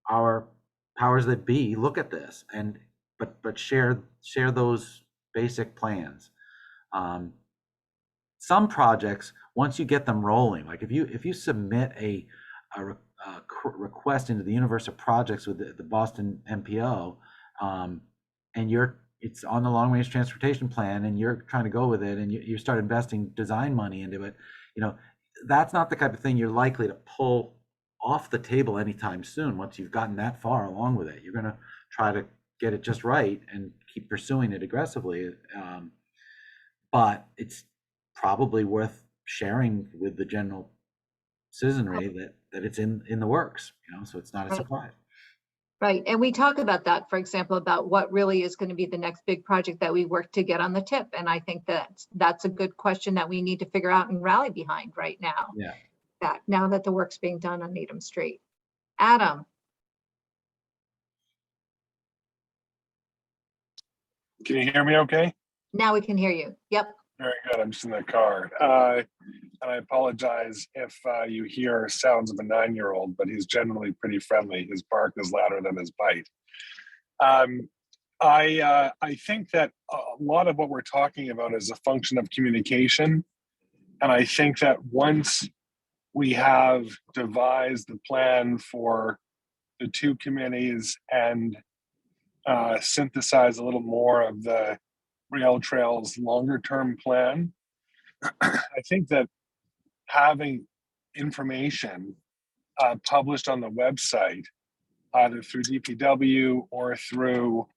our powers that be look at this, and but share those basic plans. Some projects, once you get them rolling, like if you submit a request into the universe of projects with the Boston MPO, and it's on the long range transportation plan, and you're trying to go with it, and you start investing design money into it, that's not the type of thing you're likely to pull off the table anytime soon. Once you've gotten that far along with it, you're going to try to get it just right and keep pursuing it aggressively. But it's probably worth sharing with the general citizenry that it's in the works, so it's not a surprise. Right. And we talk about that, for example, about what really is going to be the next big project that we work to get on the tip. And I think that's a good question that we need to figure out and rally behind right now. Yeah. Now that the work's being done on Needham Street. Adam. Can you hear me okay? Now we can hear you. Yep. Very good. I'm just in the car. And I apologize if you hear sounds of a 9-year-old, but he's generally pretty friendly. His bark is louder than his bite. I think that a lot of what we're talking about is a function of communication. And I think that once we have devised the plan for the two committees and synthesize a little more of the rail trails longer term plan, I think that having information published on the website, either through DPW or through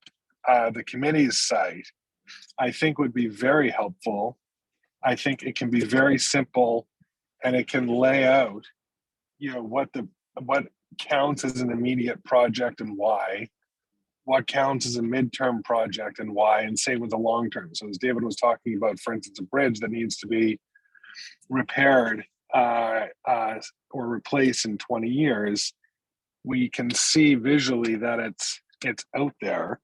the committee's site, I think would be very helpful. I think it can be very simple, and it can lay out, what counts as an immediate project and why, what counts as a midterm project and why, and same with the long term. So as David was talking about, for instance, a bridge that needs to be repaired or replaced in 20 years, we can see visually that it's out there.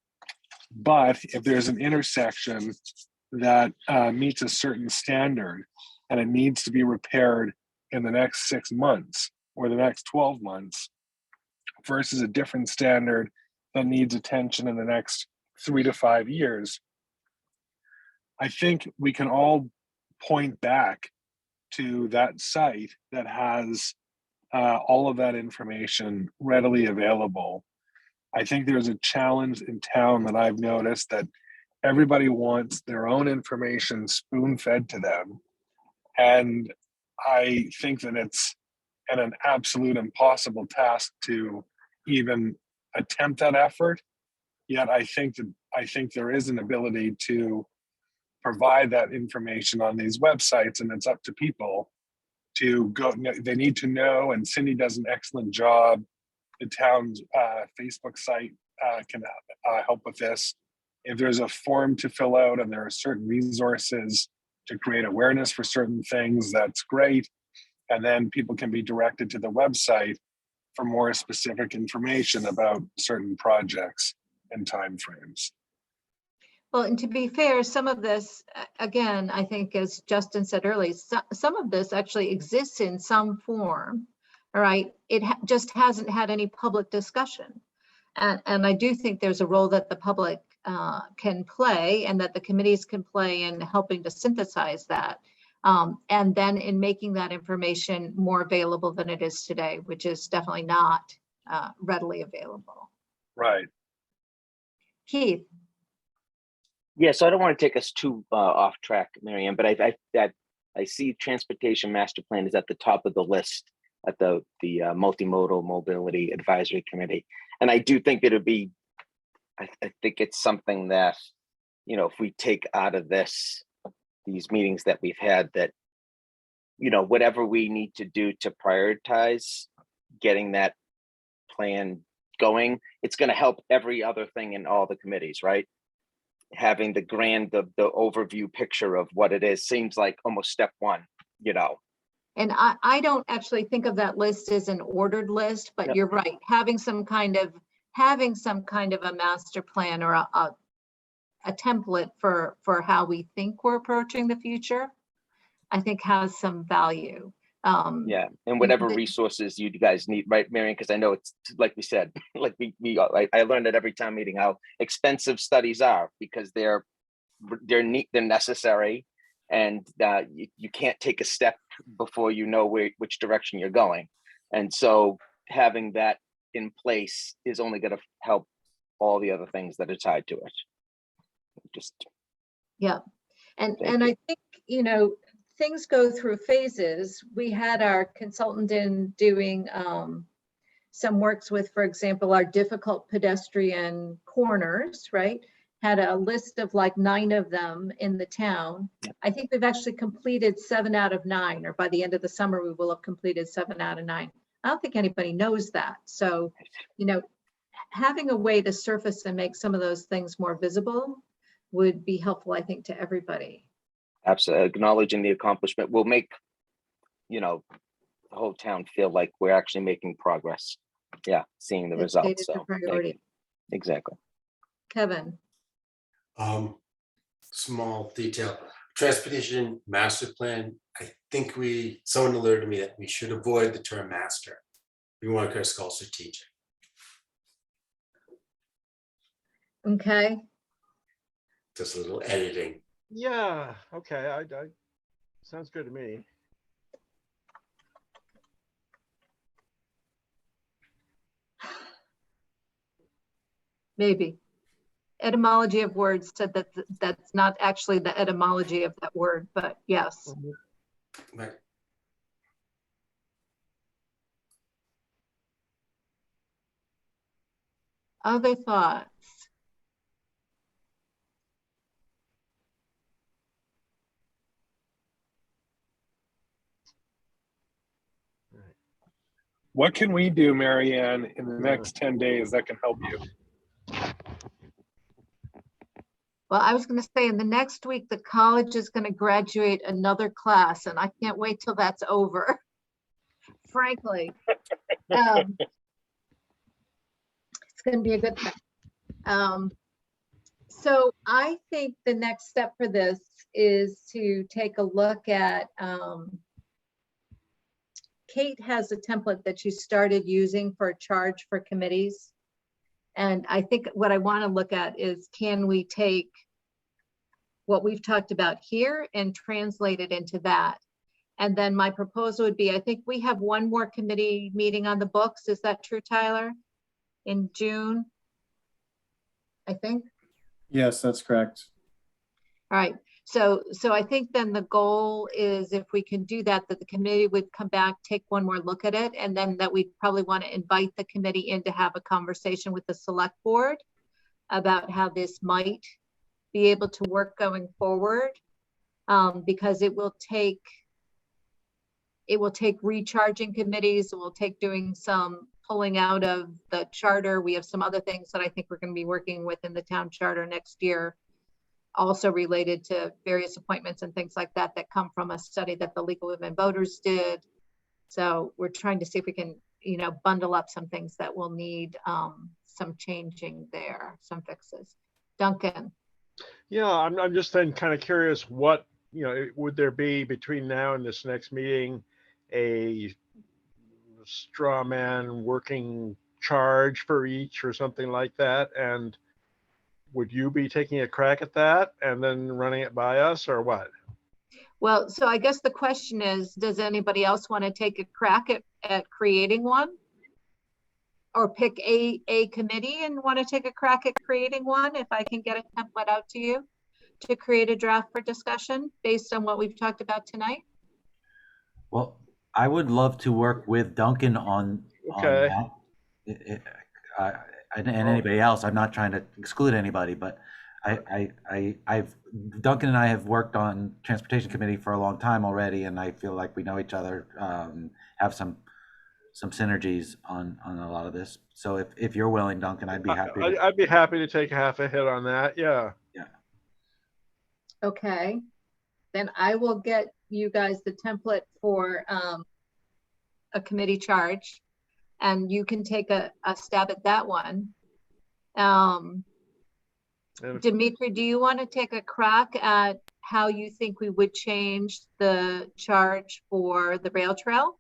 But if there's an intersection that meets a certain standard and it needs to be repaired in the next 6 months or the next 12 months versus a different standard that needs attention in the next 3 to 5 years, I think we can all point back to that site that has all of that information readily available. I think there's a challenge in town that I've noticed, that everybody wants their own information spoon-fed to them. And I think that it's an absolute impossible task to even attempt that effort. Yet I think there is an ability to provide that information on these websites, and it's up to people to go. They need to know, and Cindy does an excellent job. The town's Facebook site can help with this. If there's a form to fill out and there are certain resources to create awareness for certain things, that's great. And then people can be directed to the website for more specific information about certain projects and timeframes. Well, and to be fair, some of this, again, I think as Justin said earlier, some of this actually exists in some form. All right, it just hasn't had any public discussion. And I do think there's a role that the public can play and that the committees can play in helping to synthesize that. And then in making that information more available than it is today, which is definitely not readily available. Right. Keith. Yeah, so I don't want to take us too off track, Marianne, but I see transportation master plan is at the top of the list at the multimodal mobility advisory committee, and I do think it'd be, I think it's something that, you know, if we take out of these meetings that we've had, that, you know, whatever we need to do to prioritize getting that plan going, it's going to help every other thing in all the committees, right? Having the overview picture of what it is seems like almost step one, you know. And I don't actually think of that list as an ordered list, but Yep. You're right. Having some kind of a master plan or a template for how we think we're approaching the future, I think has some value. Yeah, and whatever the- resources you guys need, right, Marion? Because I know it's like we said, like I learned at every town meeting how expensive studies are, because they're necessary, and you can't take a step before you know which direction you're going, and so having that in place is only going to help all the other things that are tied to it. Just Yeah, and Thank you. I think, you know, things go through phases. We had our consultant in doing some works with, for example, our difficult pedestrian corners, right? Had a list of like 9 of them in the town. I think we've actually completed 7 out of 9, or by the end of the summer, we will have completed 7 out of 9. I don't think anybody knows that. So, you know, having a way to surface and make some of those things more visible would be helpful, I think, to everybody. absolutely acknowledging the accomplishment will make, you know, the whole town feel like we're actually making progress. Yeah, seeing the It's results. stated the So thank priority. you. Exactly. Kevin. Small detail, transportation master plan. I think someone alerted me that we should avoid the term master. We want to call it strategic. Okay. Just a little editing. Yeah, okay, I sounds good to me. Maybe. Etymology of words said that that's not actually the etymology of that word, but yes. Right. Other thoughts? What can we do, Marianne, in the next 10 days that can help you? Well, I was going to say in the next week, the college is going to graduate another class, and I can't wait till that's over, frankly. It's going to be a good thing. So I think the next step for this is to take a look at, Kate has a template that she started using for a charge for committees. And I think what I want to look at is, can we take what we've talked about here and translate it into that? And then my proposal would be, I think we have one more committee meeting on the books. Is that true, Tyler? In June, I think. Yes, that's correct. All right. So I think then the goal is, if we can do that, that the committee would come back, take one more look at it, and then that we probably want to invite the committee in to have a conversation with the select board about how this might be able to work going forward, because it will take recharging committees. It will take doing some pulling out of the charter. We have some other things that I think we're going to be working with in the town charter next year, also related to various appointments and things like that that come from a study that the League of Women Voters did. So we're trying to see if we can, you know, bundle up some things that will need some changing there, some fixes. Duncan. Yeah, I'm just then kind of curious what, you know, would there be between now and this next meeting a straw man working charge for each or something like that? And would you be taking a crack at that and then running it by us or what? Well, so I guess the question is, does anybody else want to take a crack at creating one? Or pick a committee and want to take a crack at creating one? If I can get a template out to you to create a draft for discussion based on what we've talked about tonight. Well, I would love to work with Duncan on Okay. that. And anybody else. I'm not trying to exclude anybody, but Duncan and I have worked on transportation committee for a long time already, and I feel like we know each other, have some synergies on a lot of this. So if you're willing, Duncan, I'd be happy. I'd be happy to take half a hit on that. Yeah. Yeah. Okay. Then I will get you guys the template for a committee charge, and you can take a stab at that one. Dimitri, do you want to take a crack at how you think we would change the charge for the rail trail?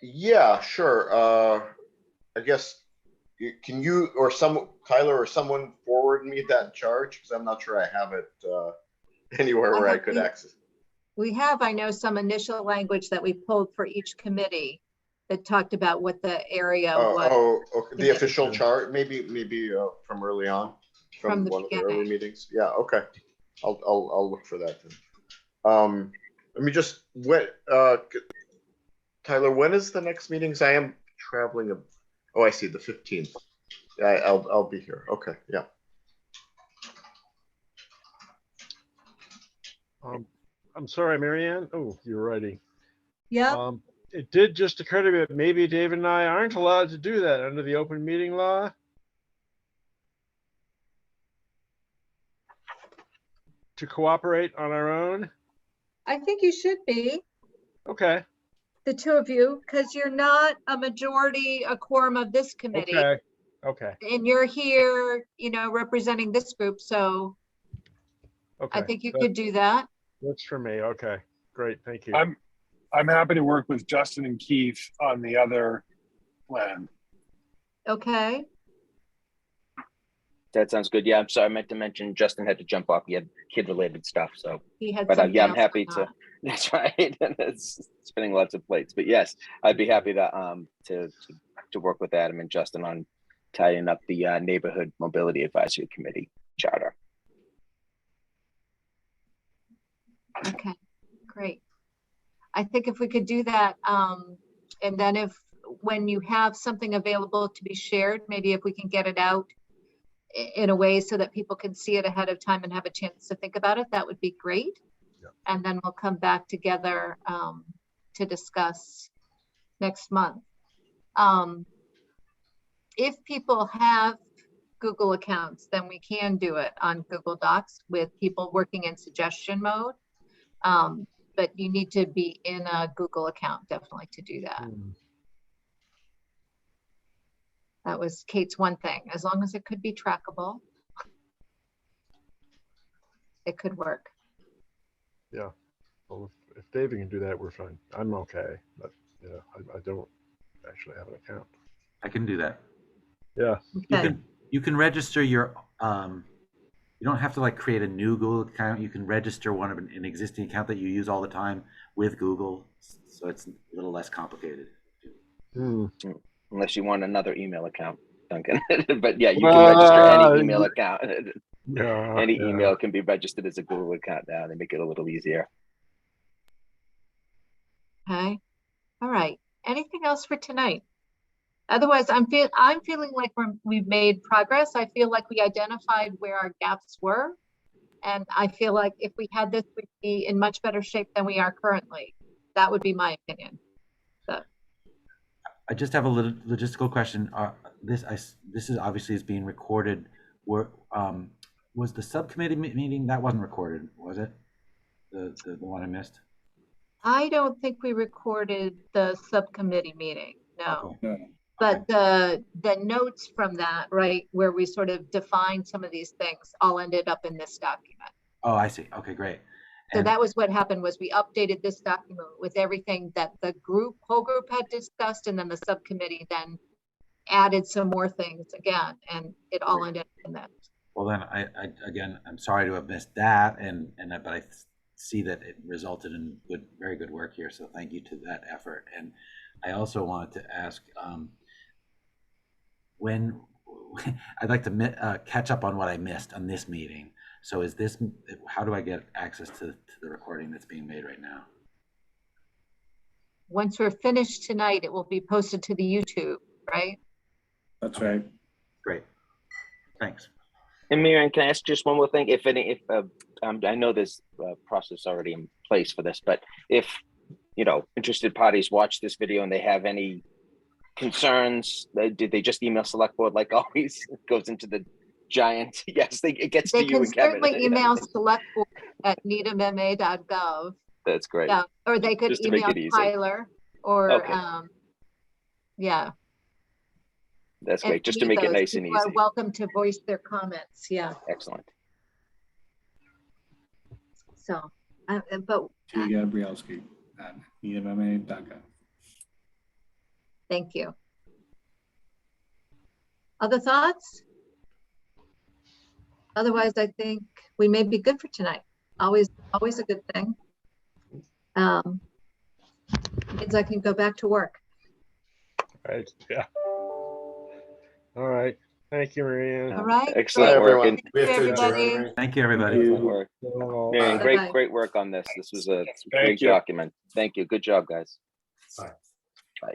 Yeah, sure. I guess, can you or Tyler or someone forward me that charge? Because I'm not sure I have it anywhere where I could access. We have, I know, some initial language that we pulled for each committee that talked about what the area was. Oh, okay. The official chart, maybe from early on, from the one beginning. of the early meetings. Yeah, okay. I'll look for that then. Let me just Tyler, when is the next meeting? 'Cause I am traveling. Oh, I see, the 15th. I'll be here. Okay, yeah. I'm sorry, Marianne. Oh, you're ready. Yeah. It did just occur to me that maybe David and I aren't allowed to do that under the open meeting law. To cooperate on our own. I think you should be. Okay. The two of you, because you're not a majority, a quorum of this committee. Okay. Okay. And you're here, you know, representing this group. So Okay. I think you could do that. Works for me. Okay. Great. Thank you. I'm happy to work with Justin and Keith on the other plan. Okay. That sounds good. Yeah, I'm sorry. I meant to mention Justin had to jump off. He had kid-related stuff. So, He had but something yeah, I'm else happy going to. on. That's right. It's spinning lots of plates. But yes, I'd be happy to work with Adam and Justin on tying up the neighborhood mobility advisory committee charter. Okay, great. I think if we could do that, and then when you have something available to be shared, maybe if we can get it out in a way so that people can see it ahead of time and have a chance to think about it, that would be great. Yeah. And then we'll come back together to discuss next month. If people have Google accounts, then we can do it on Google Docs with people working in suggestion mode. But you need to be in a Google account definitely to do that. That was Kate's one thing. As long as it could be trackable, it could work. Yeah. Well, if David can do that, we're fine. I'm okay. But yeah, I don't actually have an account. I can do that. Yeah. Okay. You can register your you don't have to like create a new Google account. You can register an existing account that you use all the time with Google, so it's a little less complicated. Unless you want another email account, Duncan. But yeah, you can register any email account. Any email can be registered as a Google account now. They make it a little easier. Okay. All right. Anything else for tonight? Otherwise, I'm feeling like we've made progress. I feel like we identified where our gaps were. And I feel like if we had this, we'd be in much better shape than we are currently. That would be my opinion. So. I just have a little logistical question. This is obviously being recorded. Was the subcommittee meeting that wasn't recorded, was it? the one I missed? I don't think we recorded the subcommittee meeting, no. No. But the notes from that, right, where we sort of defined some of these things, all ended up in this document. Oh, I see. Okay, great. So And- that was what happened, was we updated this document with everything that the whole group had discussed, and then the subcommittee then added some more things again, and it all ended up in that. Well, then again, I'm sorry to have missed that, but I see that it resulted in very good work here. So thank you to that effort. And I also wanted to ask, when I'd like to catch up on what I missed on this meeting. So how do I get access to the recording that's being made right now? Once we're finished tonight, it will be posted to the YouTube, right? That's right. Great. Thanks. And Marianne, can I ask just one more thing? I know there's a process already in place for this, but if, interested parties watch this video and they have any concerns, did they just email select board like always? It goes into the giant, yes, it gets to They you can and Kevin. certainly email selectboard@needhamma.gov. That's great. Yeah, or they could Just to make email it easy. Tyler, or, Okay. yeah. That's And great, just to any of make it those nice and people are easy. welcome to voice their comments, yeah, Excellent. so, but T. Gabrielski at needhamma.gov. thank you. Other thoughts? Otherwise, I think we may be good for tonight. Always a good thing. Means I can go back to work. Right, yeah. All right, thank you, Marianne. All right. Excellent great. work. everyone. And We have to Everybody. adjourn. Thank you, everybody. Thank you. excellent work. Oh, Marianne, Bye-bye. great work on this. This was a Thank great you. document. Thank you. Good job, guys. Bye. Bye.